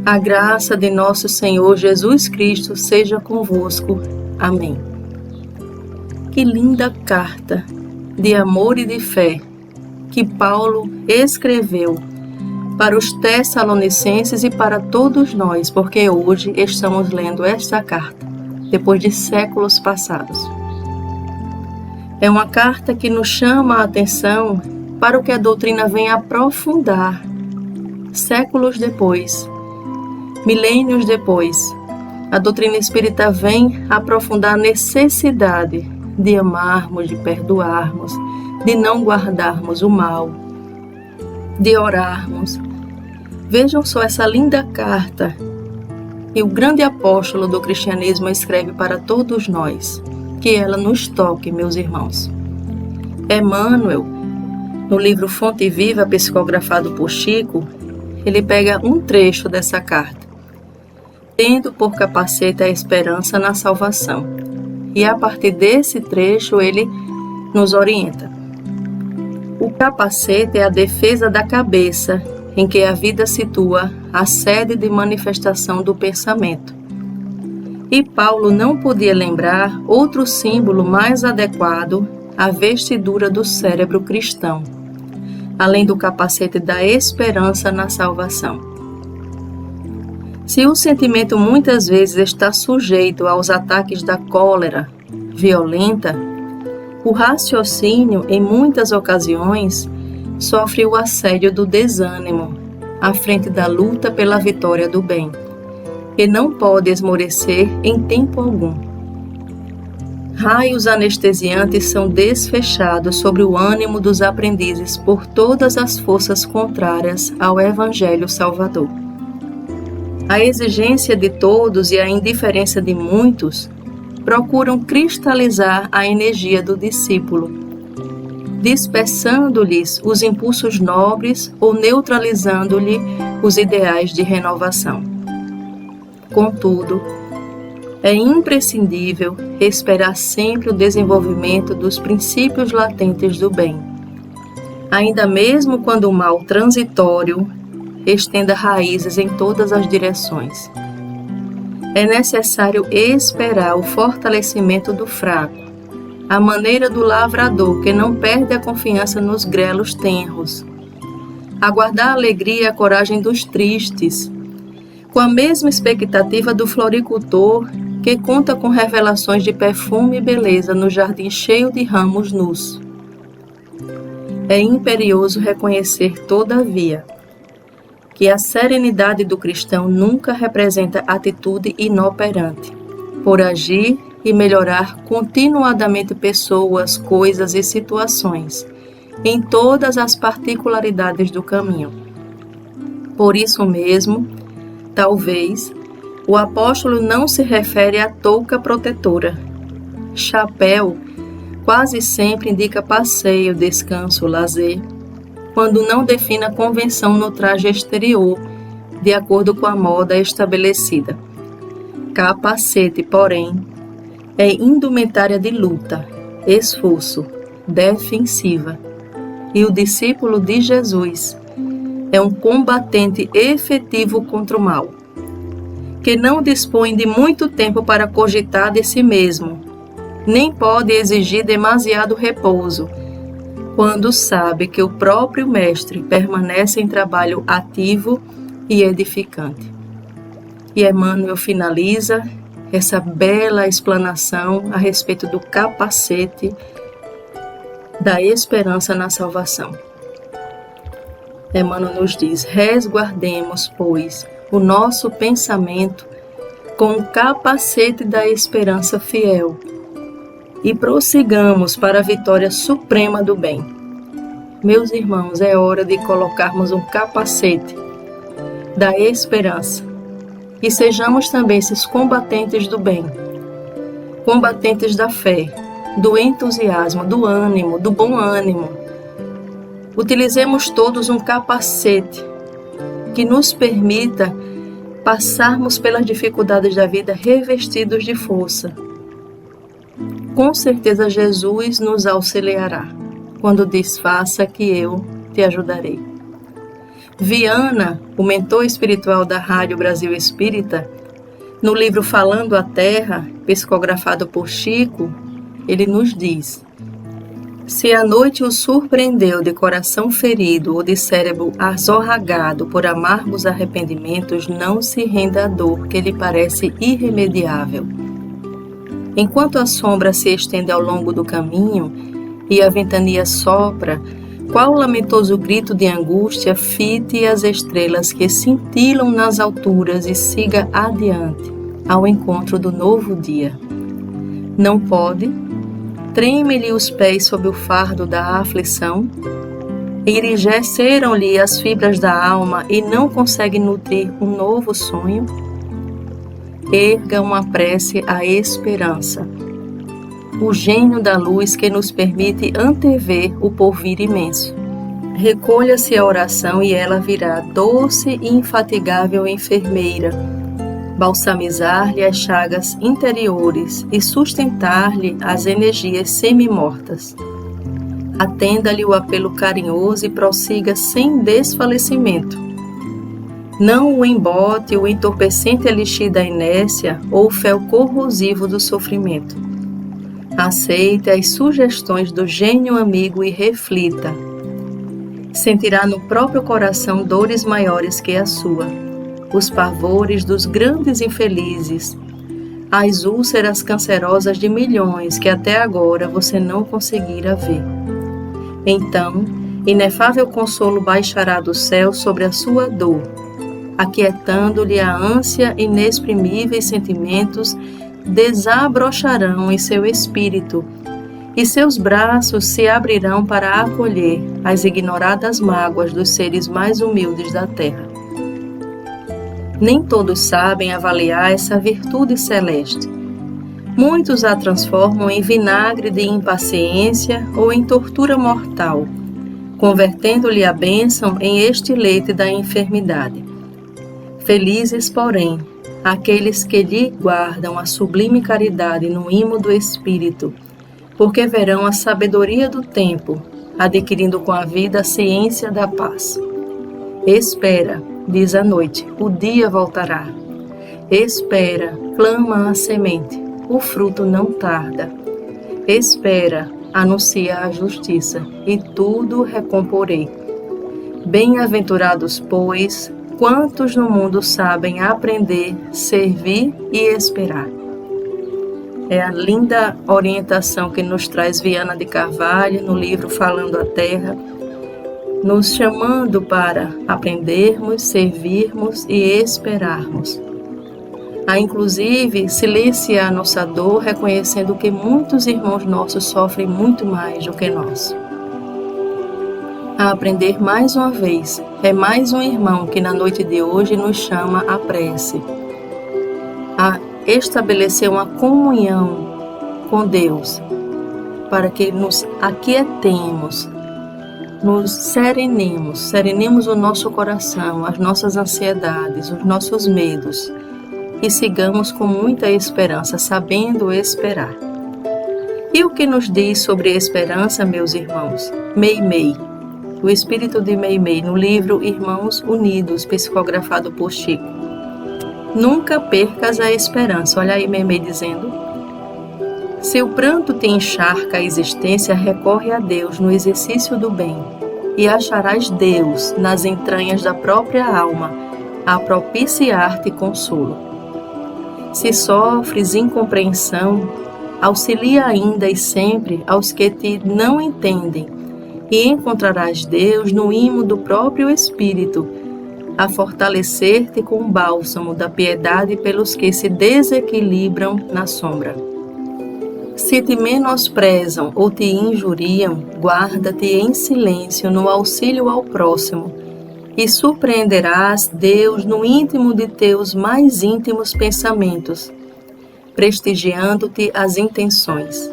A graça de nosso Senhor Jesus Cristo seja convosco. Amém. Que linda carta de amor e de fé que Paulo escreveu para os Tessalonicenses e para todos nós, porque hoje estamos lendo esta carta, depois de séculos passados. É uma carta que nos chama a atenção para o que a doutrina vem aprofundar, séculos depois, milênios depois. A doutrina espírita vem aprofundar a necessidade de amarmos, de perdoarmos, de não guardarmos o mal, de orarmos. Vejam só essa linda carta que o grande apóstolo do cristianismo escreve para todos nós. Que ela nos toque, meus irmãos. Emmanuel, no livro Fonte Viva, psicografado por Chico, ele pega um trecho dessa carta, tendo por capacete a esperança na salvação. E a partir desse trecho ele nos orienta. O capacete é a defesa da cabeça, em que a vida situa a sede de manifestação do pensamento. E Paulo não podia lembrar outro símbolo mais adequado à vestidura do cérebro cristão, além do capacete da esperança na salvação. Se o sentimento muitas vezes está sujeito aos ataques da cólera violenta, o raciocínio, em muitas ocasiões, sofre o assédio do desânimo, à frente da luta pela vitória do bem, e não pode esmorecer em tempo algum. Raios anestesiantes são desfechados sobre o ânimo dos aprendizes por todas as forças contrárias ao Evangelho Salvador. A exigência de todos e a indiferença de muitos procuram cristalizar a energia do discípulo, dispersando-lhes os impulsos nobres ou neutralizando-lhe os ideais de renovação. Contudo, é imprescindível esperar sempre o desenvolvimento dos princípios latentes do bem, ainda mesmo quando o mal transitório estenda raízes em todas as direções. É necessário esperar o fortalecimento do fraco, à maneira do lavrador que não perde a confiança nos grelos tenros, aguardar a alegria e a coragem dos tristes, com a mesma expectativa do floricultor que conta com revelações de perfume e beleza no jardim cheio de ramos nus. É imperioso reconhecer, todavia, que a serenidade do cristão nunca representa atitude inoperante, por agir e melhorar continuadamente pessoas, coisas e situações, em todas as particularidades do caminho. Por isso mesmo, talvez, o apóstolo não se refere à touca protetora. Chapéu quase sempre indica passeio, descanso, lazer, quando não define a convenção no traje exterior, de acordo com a moda estabelecida. Capacete, porém, é indumentária de luta, esforço, defensiva. E o discípulo de Jesus é um combatente efetivo contra o mal, que não dispõe de muito tempo para cogitar de si mesmo, nem pode exigir demasiado repouso, quando sabe que o próprio Mestre permanece em trabalho ativo e edificante. E Emmanuel finaliza essa bela explanação a respeito do capacete da esperança na salvação. Emmanuel nos diz: resguardemos, pois, o nosso pensamento com o capacete da esperança fiel e prossigamos para a vitória suprema do bem. Meus irmãos, é hora de colocarmos um capacete da esperança e sejamos também esses combatentes do bem, combatentes da fé, do entusiasmo, do ânimo, do bom ânimo. Utilizemos todos um capacete que nos permita passarmos pelas dificuldades da vida revestidos de força. Com certeza Jesus nos auxiliará quando diz: faça que eu te ajudarei. Viana, o mentor espiritual da Rádio Brasil Espírita, no livro Falando a Terra, psicografado por Chico, ele nos diz: se a noite o surpreendeu de coração ferido ou de cérebro azorragado por amargos arrependimentos, não se renda à dor que lhe parece irremediável. Enquanto a sombra se estende ao longo do caminho e a ventania sopra, qual lamentoso grito de angústia fite as estrelas que cintilam nas alturas e siga adiante, ao encontro do novo dia. Não pode? Treme-lhe os pés sob o fardo da aflição? Enrijeceram-lhe as fibras da alma e não consegue nutrir um novo sonho? Erga uma prece à esperança, o gênio da luz que nos permite antever o porvir imenso. Recolha-se a oração e ela virá doce e infatigável enfermeira, balsamizar-lhe as chagas interiores e sustentar-lhe as energias semi-mortas. Atenda-lhe o apelo carinhoso e prossiga sem desfalecimento. Não o embote o entorpecente elixir da inércia ou o fel corrosivo do sofrimento. Aceite as sugestões do gênio amigo e reflita. Sentirá no próprio coração dores maiores que a sua, os pavores dos grandes infelizes, as úlceras cancerosas de milhões que até agora você não conseguira ver. Então, inefável consolo baixará do céu sobre a sua dor, aquietando-lhe a ânsia, inexprimíveis sentimentos desabrocharão em seu espírito, e seus braços se abrirão para acolher as ignoradas mágoas dos seres mais humildes da terra. Nem todos sabem avaliar essa virtude celeste. Muitos a transformam em vinagre de impaciência ou em tortura mortal, convertendo-lhe a bênção em estilete da enfermidade. Felizes, porém, aqueles que lhe guardam a sublime caridade no imo do Espírito, porque verão a sabedoria do tempo, adquirindo com a vida a ciência da paz. Espera, diz a noite, o dia voltará. Espera, clama a semente, o fruto não tarda. Espera, anuncia a justiça, e tudo recomporei. Bem-aventurados, pois, quantos no mundo sabem aprender, servir e esperar. É a linda orientação que nos traz Viana de Carvalho no livro Falando a Terra, nos chamando para aprendermos, servirmos e esperarmos. A inclusive silenciar nossa dor, reconhecendo que muitos irmãos nossos sofrem muito mais do que nós. A aprender mais uma vez, é mais um irmão que na noite de hoje nos chama à prece, a estabelecer uma comunhão com Deus, para que nos aquietemos, nos serenemos o nosso coração, as nossas ansiedades, os nossos medos, e sigamos com muita esperança, sabendo esperar. E o que nos diz sobre esperança, meus irmãos? Meimei, o espírito de Meimei, no livro Irmãos Unidos, psicografado por Chico. Nunca percas a esperança. Olha aí Meimei dizendo: se o pranto te encharca a existência, recorre a Deus no exercício do bem, e acharás Deus nas entranhas da própria alma, a propiciar-te consolo. Se sofres incompreensão, auxilia ainda e sempre aos que te não entendem, e encontrarás Deus no imo do próprio Espírito, a fortalecer-te com o bálsamo da piedade pelos que se desequilibram na sombra. Se te menosprezam ou te injuriam, guarda-te em silêncio no auxílio ao próximo, e surpreenderás Deus no íntimo de teus mais íntimos pensamentos, prestigiando-te as intenções.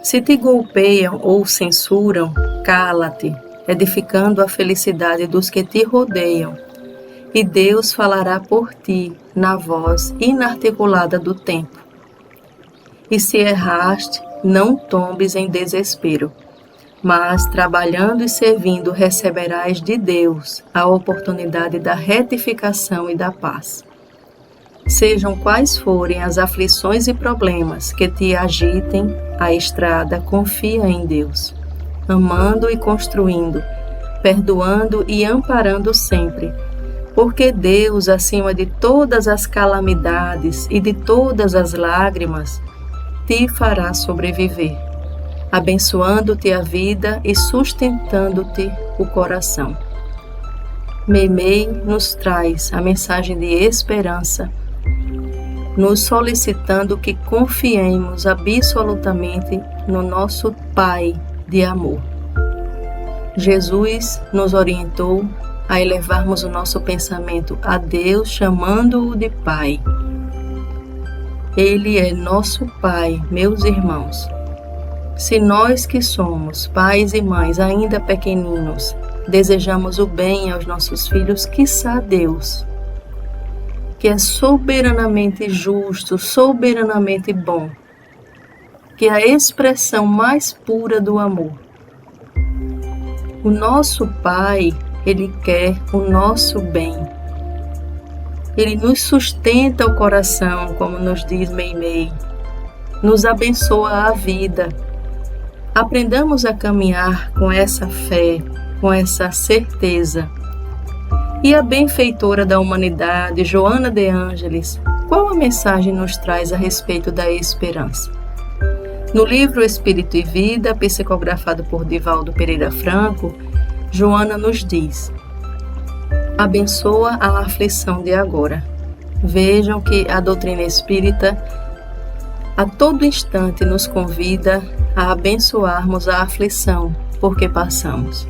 Se te golpeiam ou censuram, cala-te, edificando a felicidade dos que te rodeiam, e Deus falará por ti na voz inarticulada do tempo. E se erraste, não tombes em desespero, mas, trabalhando e servindo, receberás de Deus a oportunidade da retificação e da paz. Sejam quais forem as aflições e problemas que te agitem a estrada, confia em Deus, amando e construindo, perdoando e amparando sempre, porque Deus, acima de todas as calamidades e de todas as lágrimas, te fará sobreviver, abençoando-te a vida e sustentando-te o coração. Meimei nos traz a mensagem de esperança, nos solicitando que confiemos absolutamente no nosso Pai de amor. Jesus nos orientou a elevarmos o nosso pensamento a Deus, chamando-o de Pai. Ele é nosso Pai, meus irmãos. Se nós que somos pais e mães ainda pequeninos, desejamos o bem aos nossos filhos, quiçá Deus, que é soberanamente justo, soberanamente bom, que é a expressão mais pura do amor. O nosso Pai, Ele quer o nosso bem. Ele nos sustenta o coração, como nos diz Meimei, nos abençoa a vida. Aprendamos a caminhar com essa fé, com essa certeza. E a benfeitora da humanidade, Joana de Ângeles, qual a mensagem nos traz a respeito da esperança? No livro Espírito e Vida, psicografado por Divaldo Pereira Franco, Joana nos diz: abençoa a aflição de agora. Vejam que a doutrina espírita a todo instante nos convida a abençoarmos a aflição por que passamos.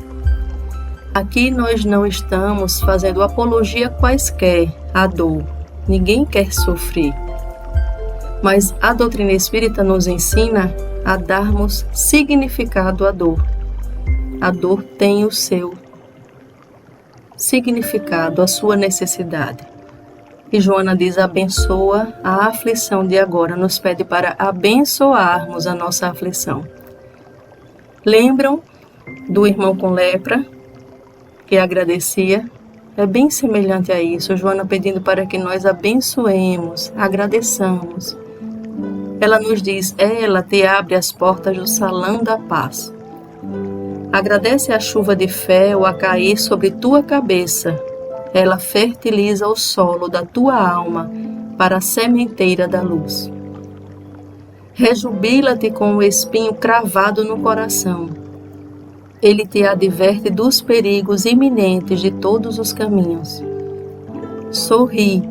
Aqui nós não estamos fazendo apologia quaisquer à dor. Ninguém quer sofrer. Mas a doutrina espírita nos ensina a darmos significado à dor. A dor tem o seu significado, a sua necessidade. E Joana diz: abençoa a aflição de agora, nos pede para abençoarmos a nossa aflição. Lembram do irmão com lepra, que agradecia? É bem semelhante a isso, Joana pedindo para que nós abençoemos, agradeçamos. Ela nos diz: ela te abre as portas do salão da paz. Agradece a chuva de fel a cair sobre tua cabeça. Ela fertiliza o solo da tua alma para a sementeira da luz. Rejubila-te com o espinho cravado no coração. Ele te adverte dos perigos iminentes de todos os caminhos. Sorri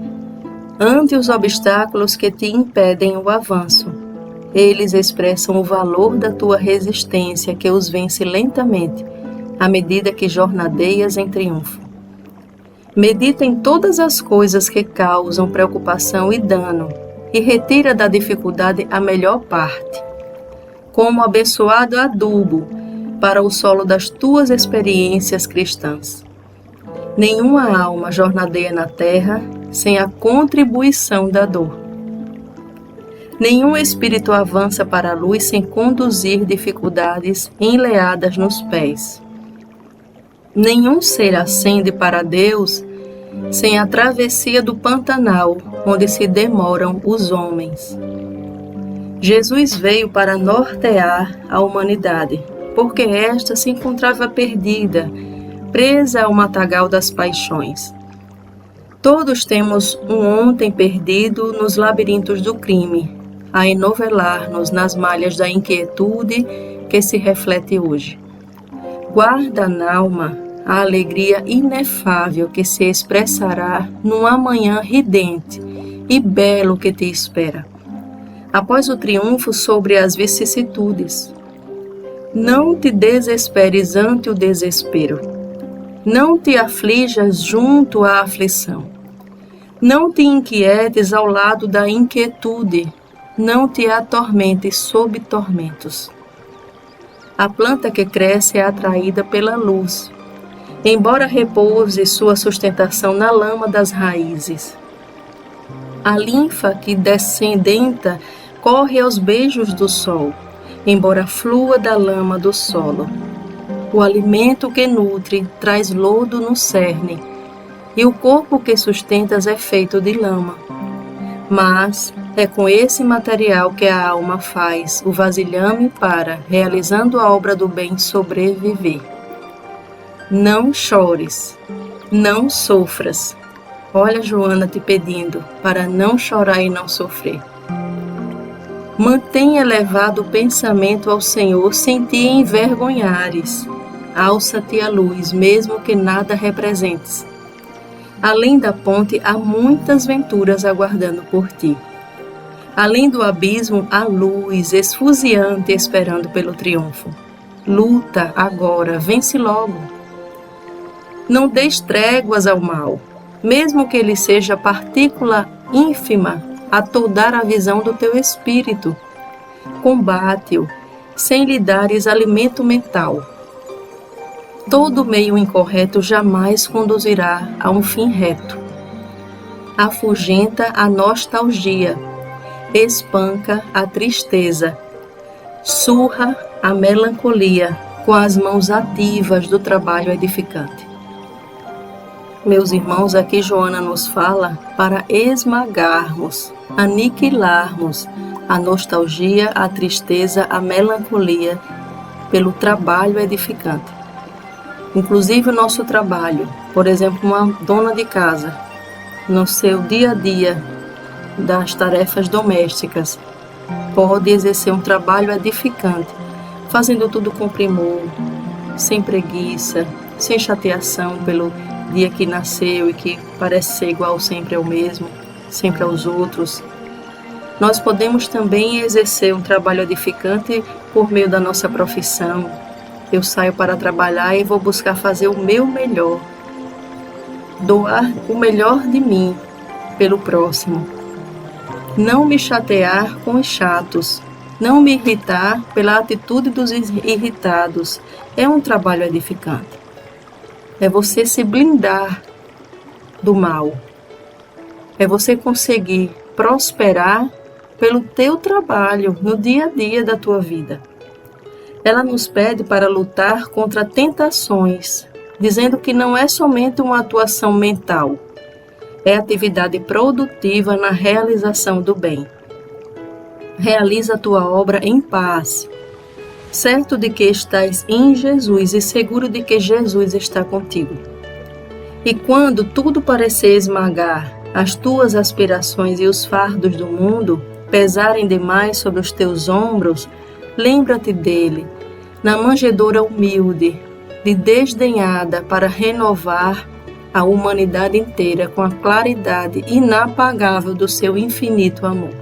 ante os obstáculos que te impedem o avanço. Eles expressam o valor da tua resistência, que os vence lentamente, à medida que jornadeias em triunfo. Medita em todas as coisas que causam preocupação e dano, e retira da dificuldade a melhor parte, como abençoado adubo para o solo das tuas experiências cristãs. Nenhuma alma jornadeia na terra sem a contribuição da dor. Nenhum espírito avança para a luz sem conduzir dificuldades enleadas nos pés. Nenhum ser ascende para Deus sem a travessia do Pantanal, onde se demoram os homens. Jesus veio para nortear a humanidade, porque esta se encontrava perdida, presa ao matagal das paixões. Todos temos um ontem perdido nos labirintos do crime, a enovelar-nos nas malhas da inquietude que se reflete hoje. Guarda na alma a alegria inefável que se expressará num amanhã ridente e belo que te espera, após o triunfo sobre as vicissitudes. Não te desesperes ante o desespero. Não te aflijas junto à aflição. Não te inquietes ao lado da inquietude. Não te atormentes sob tormentos. A planta que cresce é atraída pela luz, embora repouse sua sustentação na lama das raízes. A linfa que descendenta corre aos beijos do sol, embora flua da lama do solo. O alimento que nutre traz lodo no cerne, e o corpo que sustentas é feito de lama. Mas é com esse material que a alma faz o vasilhame para, realizando a obra do bem, sobreviver. Não chores, não sofras. Olha Joana te pedindo para não chorar e não sofrer. Mantenha elevado o pensamento ao Senhor sem te envergonhares. Alça-te à luz, mesmo que nada representes. Além da ponte, há muitas venturas aguardando por ti. Além do abismo, há luz esfuziante esperando pelo triunfo. Luta agora, vence logo. Não des tréguas ao mal, mesmo que ele seja partícula ínfima a toldar a visão do teu espírito. Combate-o, sem lhe dares alimento mental. Todo meio incorreto jamais conduzirá a um fim reto. Afugenta a nostalgia, espanca a tristeza, surra a melancolia com as mãos ativas do trabalho edificante. Meus irmãos, aqui Joana nos fala para esmagarmos, aniquilarmos a nostalgia, a tristeza, a melancolia pelo trabalho edificante. Inclusive o nosso trabalho, por exemplo, uma dona de casa, no seu dia a dia das tarefas domésticas, pode exercer um trabalho edificante, fazendo tudo com primor, sem preguiça, sem chateação pelo dia que nasceu e que parece ser igual sempre ao mesmo, sempre aos outros. Nós podemos também exercer um trabalho edificante por meio da nossa profissão. Eu saio para trabalhar e vou buscar fazer o meu melhor, doar o melhor de mim pelo próximo. Não me chatear com os chatos, não me irritar pela atitude dos irritados. É um trabalho edificante. É você se blindar do mal. É você conseguir prosperar pelo teu trabalho no dia a dia da tua vida. Ela nos pede para lutar contra tentações, dizendo que não é somente uma atuação mental, é atividade produtiva na realização do bem. Realiza a tua obra em paz, certo de que estás em Jesus e seguro de que Jesus está contigo. E quando tudo parecer esmagar, as tuas aspirações e os fardos do mundo pesarem demais sobre os teus ombros, lembra-te dele, na manjedoura humilde, de desdenhada para renovar a humanidade inteira com a claridade inapagável do seu infinito amor.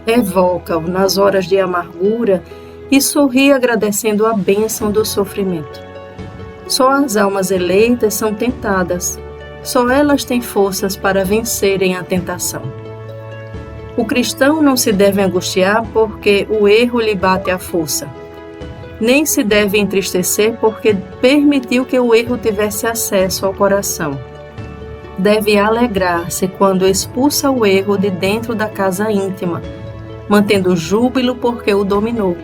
Evoca-o nas horas de amargura e sorri agradecendo a bênção do sofrimento. Só as almas eleitas são tentadas, só elas têm forças para vencerem a tentação. O cristão não se deve angustiar porque o erro lhe bate à força. Nem se deve entristecer porque permitiu que o erro tivesse acesso ao coração. Deve alegrar-se quando expulsa o erro de dentro da casa íntima, mantendo júbilo porque o dominou,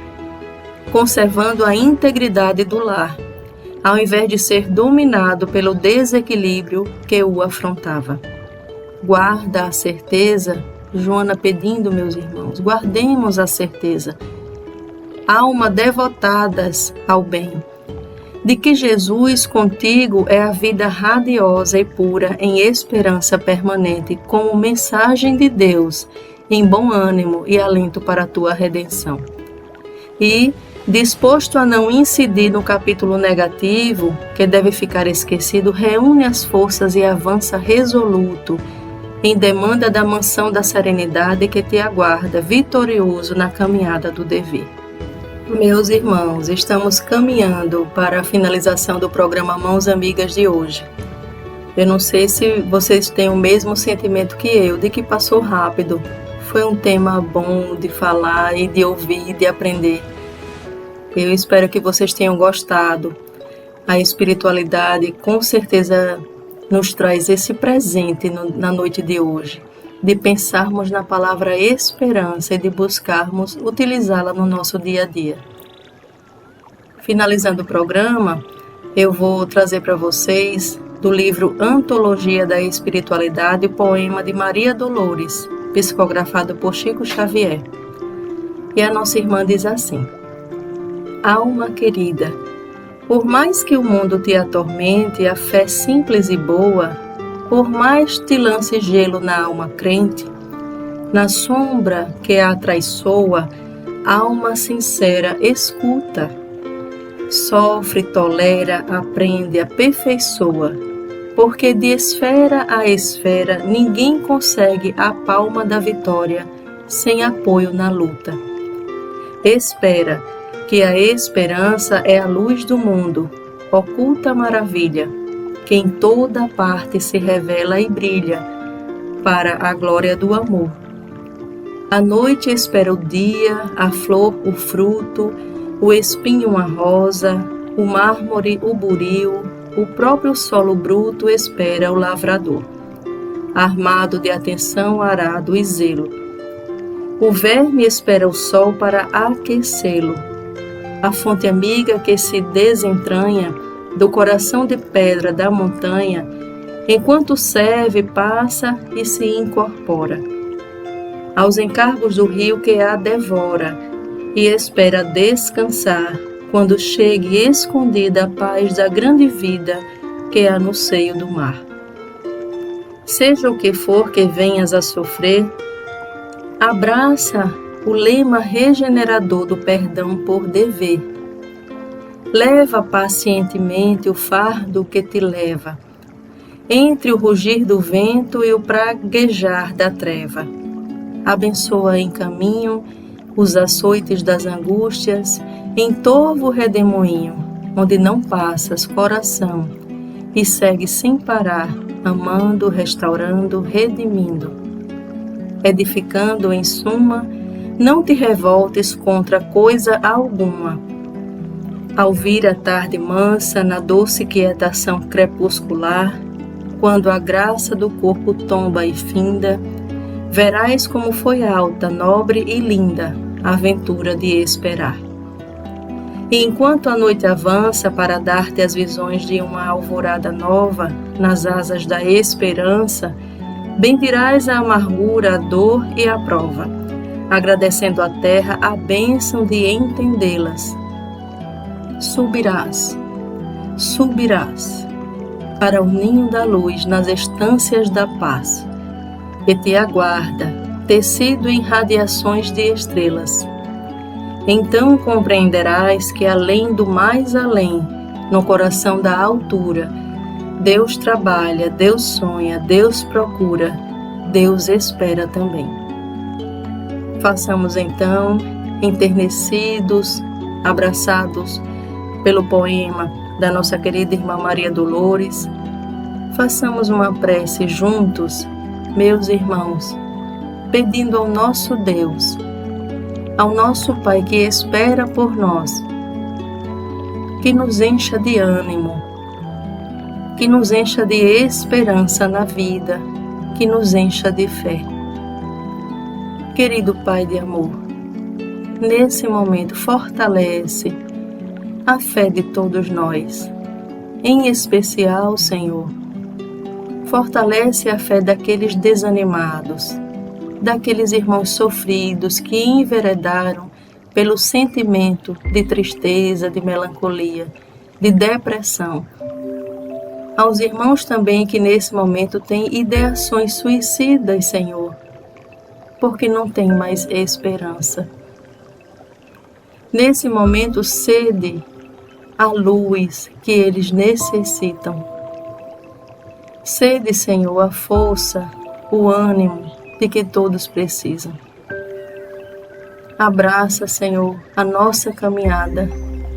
conservando a integridade do lar, ao invés de ser dominado pelo desequilíbrio que o afrontava. Guarda a certeza, Joana pedindo, meus irmãos, guardemos a certeza, alma devotadas ao bem, de que Jesus contigo é a vida radiosa e pura em esperança permanente, como mensagem de Deus, em bom ânimo e alento para a tua redenção. E, disposto a não incidir no capítulo negativo, que deve ficar esquecido, reúne as forças e avança resoluto, em demanda da mansão da serenidade que te aguarda, vitorioso na caminhada do dever. Meus irmãos, estamos caminhando para a finalização do programa Mãos Amigas de hoje. Eu não sei se vocês têm o mesmo sentimento que eu, de que passou rápido. Foi um tema bom de falar e de ouvir e de aprender. Eu espero que vocês tenham gostado. A espiritualidade com certeza nos traz esse presente na noite de hoje, de pensarmos na palavra esperança e de buscarmos utilizá-la no nosso dia a dia. Finalizando o programa, eu vou trazer para vocês do livro Antologia da Espiritualidade o poema de Maria Dolores, psicografado por Chico Xavier. E a nossa irmã diz assim: alma querida, por mais que o mundo te atormente, a fé simples e boa, por mais te lance gelo na alma crente, na sombra que a atraiçoa, alma sincera escuta, sofre, tolera, aprende, aperfeiçoa, porque de esfera a esfera ninguém consegue a palma da vitória sem apoio na luta. Espera, que a esperança é a luz do mundo, oculta maravilha, que em toda parte se revela e brilha, para a glória do amor. A noite espera o dia, a flor o fruto, o espinho a rosa, o mármore o buril, o próprio solo bruto espera o lavrador, armado de atenção, arado e zelo. O verme espera o sol para aquecê-lo, a fonte amiga que se desentranha do coração de pedra da montanha, enquanto serve, passa e se incorpora aos encargos do rio que a devora e espera descansar quando chegue escondida a paz da grande vida que há no seio do mar. Seja o que for que venhas a sofrer, abraça o lema regenerador do perdão por dever. Leva pacientemente o fardo que te leva, entre o rugir do vento e o praguejar da treva. Abençoa em caminho os açoites das angústias, em torvo redemoinho, onde não passas, coração, e segue sem parar, amando, restaurando, redimindo. Edificando em suma, não te revoltes contra coisa alguma. Ao vir a tarde mansa, na doce quietação crepuscular, quando a graça do corpo tomba e finda, verás como foi alta, nobre e linda a aventura de esperar. E enquanto a noite avança para dar-te as visões de uma alvorada nova nas asas da esperança, bendirás a amargura, a dor e a prova, agradecendo à terra a bênção de entendê-las. Subirás, subirás para o ninho da luz nas estâncias da paz, que te aguarda, tecido em radiações de estrelas. Então compreenderás que além do mais além, no coração da altura, Deus trabalha, Deus sonha, Deus procura, Deus espera também. Façamos então, enternecidos, abraçados pelo poema da nossa querida irmã Maria Dolores, façamos uma prece juntos, meus irmãos, pedindo ao nosso Deus, ao nosso Pai que espera por nós, que nos encha de ânimo, que nos encha de esperança na vida, que nos encha de fé. Querido Pai de amor, nesse momento fortalece a fé de todos nós, em especial, Senhor, fortalece a fé daqueles desanimados, daqueles irmãos sofridos que enveredaram pelo sentimento de tristeza, de melancolia, de depressão. Aos irmãos também que nesse momento têm ideações suicidas, Senhor, porque não têm mais esperança. Nesse momento, cede a luz que eles necessitam. Cede, Senhor, a força, o ânimo de que todos precisam. Abraça, Senhor, a nossa caminhada.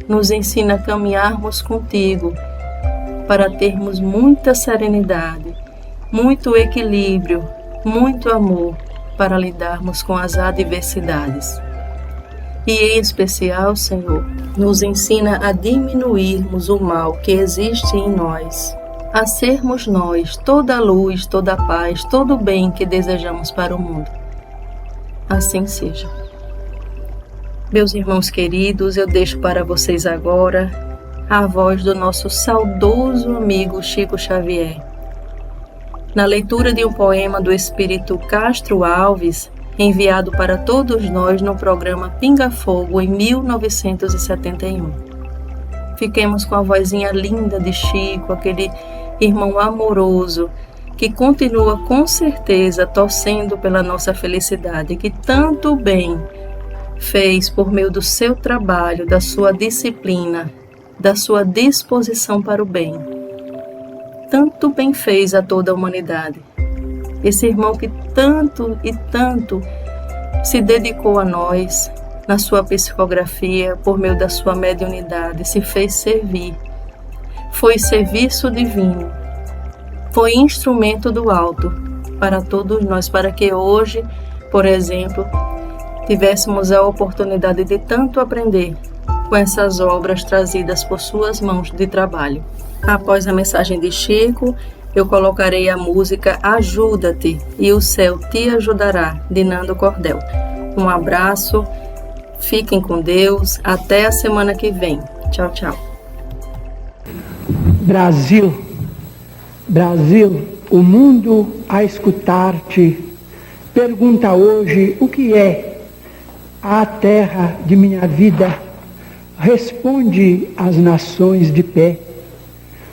Nos ensina a caminharmos contigo para termos muita serenidade, muito equilíbrio, muito amor para lidarmos com as adversidades. E em especial, Senhor, nos ensina a diminuirmos o mal que existe em nós, a sermos nós toda a luz, toda a paz, todo o bem que desejamos para o mundo. Assim seja. Meus irmãos queridos, eu deixo para vocês agora a voz do nosso saudoso amigo Chico Xavier, na leitura de um poema do espírito Castro Alves, enviado para todos nós no programa Pinga Fogo em 1971. Fiquemos com a vozinha linda de Chico, aquele irmão amoroso que continua com certeza torcendo pela nossa felicidade, que tanto bem fez por meio do seu trabalho, da sua disciplina, da sua disposição para o bem. Tanto bem fez a toda a humanidade. Esse irmão que tanto e tanto se dedicou a nós, na sua psicografia, por meio da sua mediunidade, se fez servir. Foi serviço divino. Foi instrumento do alto para todos nós, para que hoje, por exemplo, tivéssemos a oportunidade de tanto aprender com essas obras trazidas por suas mãos de trabalho. Após a mensagem de Chico, eu colocarei a música Ajuda-te e o céu te ajudará, de Nando Cordel. Um abraço, fiquem com Deus, até a semana que vem. Tchau, tchau. Brasil, Brasil, o mundo a escutar-te pergunta hoje o que é a terra de minha vida. Responde as nações de pé,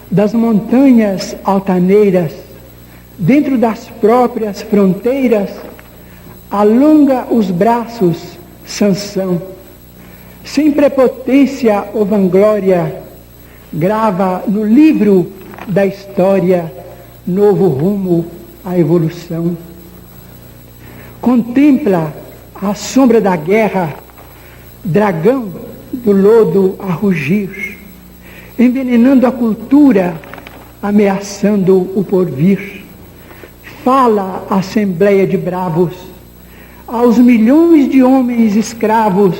das montanhas altaneiras, dentro das próprias fronteiras, alonga os braços, Sansão, sem prepotência ou vanglória, grava no livro da história novo rumo à evolução. Contempla a sombra da guerra, dragão do lodo a rugir, envenenando a cultura, ameaçando o porvir. Fala a assembleia de bravos, aos milhões de homens escravos,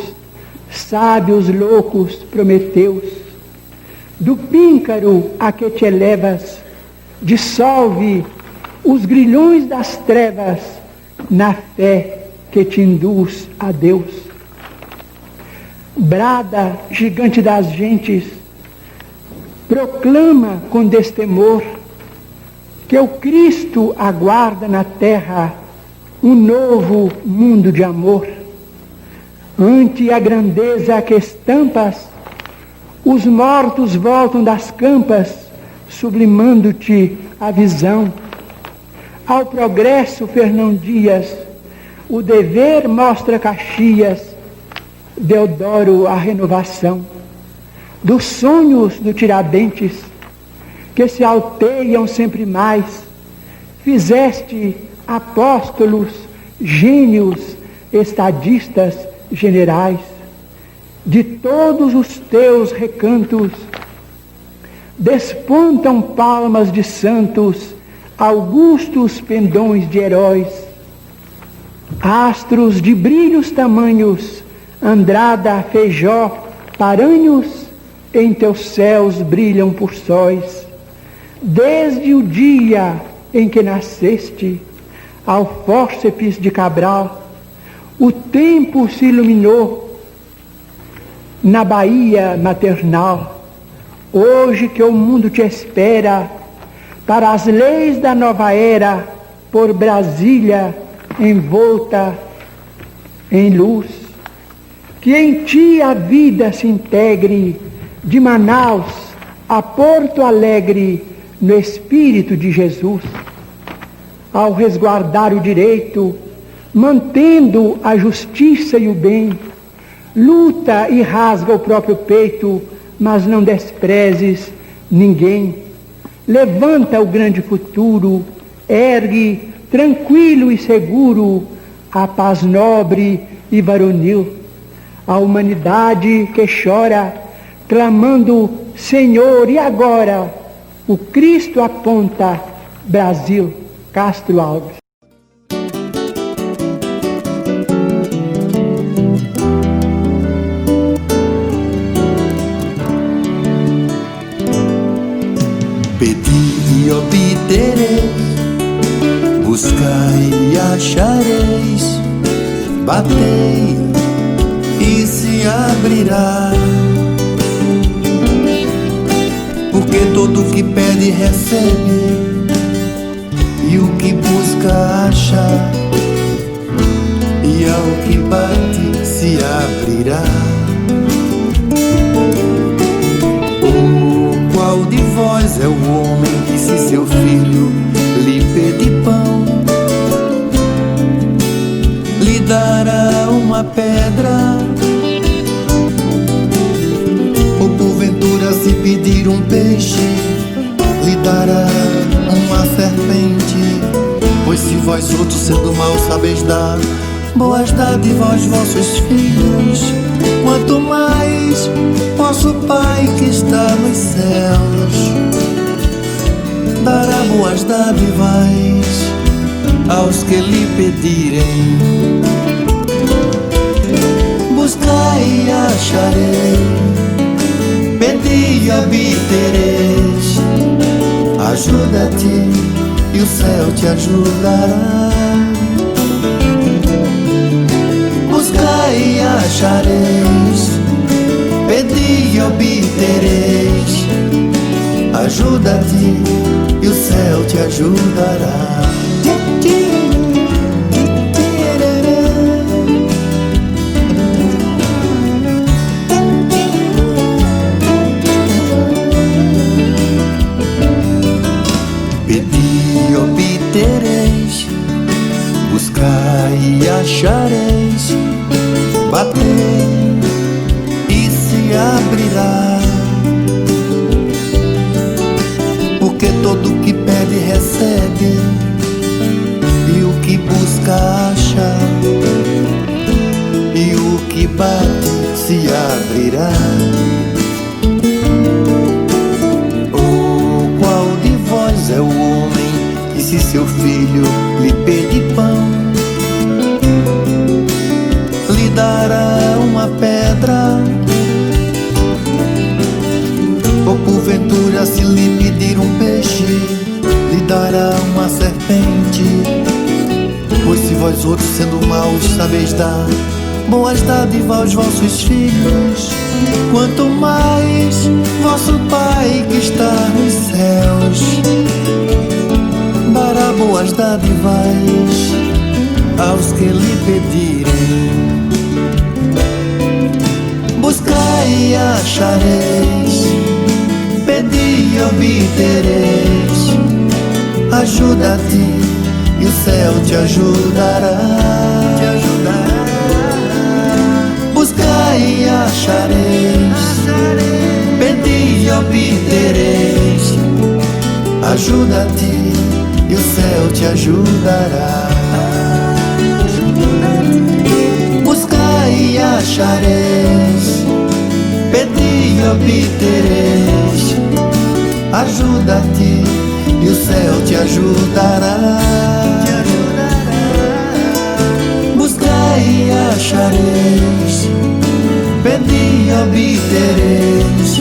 sábios loucos prometeus. Do píncaro a que te elevas, dissolve os grilhões das trevas na fé que te induz a Deus. Brada, gigante das gentes, proclama com destemor que o Cristo aguarda na terra um novo mundo de amor. Ante a grandeza que estampas, os mortos voltam das campas, sublimando-te a visão. Ao progresso, Fernão Dias, o dever mostra Caxias, Deodoro a renovação. Dos sonhos do Tiradentes, que se alteiam sempre mais, fizeste apóstolos, gênios, estadistas, generais. De todos os teus recantos despontam palmas de santos, augustos pendões de heróis. Astros de brilhos tamanhos, Andrada, Feijó, Paranhos, em teus céus brilham por sóis. Desde o dia em que nasceste, ao fórceps de Cabral, o tempo se iluminou na Bahia maternal. Hoje que o mundo te espera, para as leis da nova era, por Brasília envolta em luz, que em ti a vida se integre, de Manaus a Porto Alegre, no Espírito de Jesus. Ao resguardar o direito, mantendo a justiça e o bem, luta e rasga o próprio peito, mas não desprezes ninguém. Levanta o grande futuro, ergue, tranquilo e seguro, a paz nobre e varonil. A humanidade que chora, clamando, Senhor, e agora? O Cristo aponta, Brasil, Castro Alves. Pedi e obtereis, buscai e achareis, batei e se abrirá. Porque todo que pede recebe, e o que busca acha, e ao que bate se abrirá. Oh, qual de vós é o homem que, se seu filho lhe pedir pão, lhe dará uma pedra? Ou porventura, se pedir um peixe, lhe dará uma serpente? Pois se vós outros, sendo maus, sabeis dar boas dádivas aos vossos filhos, quanto mais vosso Pai que está nos céus dará boas dádivas aos que lhe pedirem. Buscai e acharei, pedi e obtereis. Ajuda-te e o céu te ajudará. Buscai e achareis, pedi e obtereis. Ajuda-te e o céu te ajudará. Pedi e obtereis, buscai e achareis, batei e se abrirá. Porque todo o que pede recebe, e o que busca acha, e o que bate se abrirá. Oh, qual de vós é o homem que, se seu filho lhe pedir pão, lhe dará uma pedra? Ou porventura, se lhe pedir um peixe, lhe dará uma serpente? Pois se vós outros, sendo maus, sabeis dar boas dádivas aos vossos filhos, quanto mais vosso Pai que está nos céus dará boas dádivas aos que lhe pedirem. Buscai e achareis, pedi e obtereis. Ajuda-te e o céu te ajudará. Buscai e achareis, pedi e obtereis. Ajuda-te e o céu te ajudará. Buscai e achareis, pedi e obtereis. Ajuda-te e o céu te ajudará. Buscai e achareis, pedi e obtereis.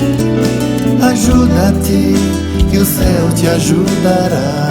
Ajuda-te e o céu te ajudará.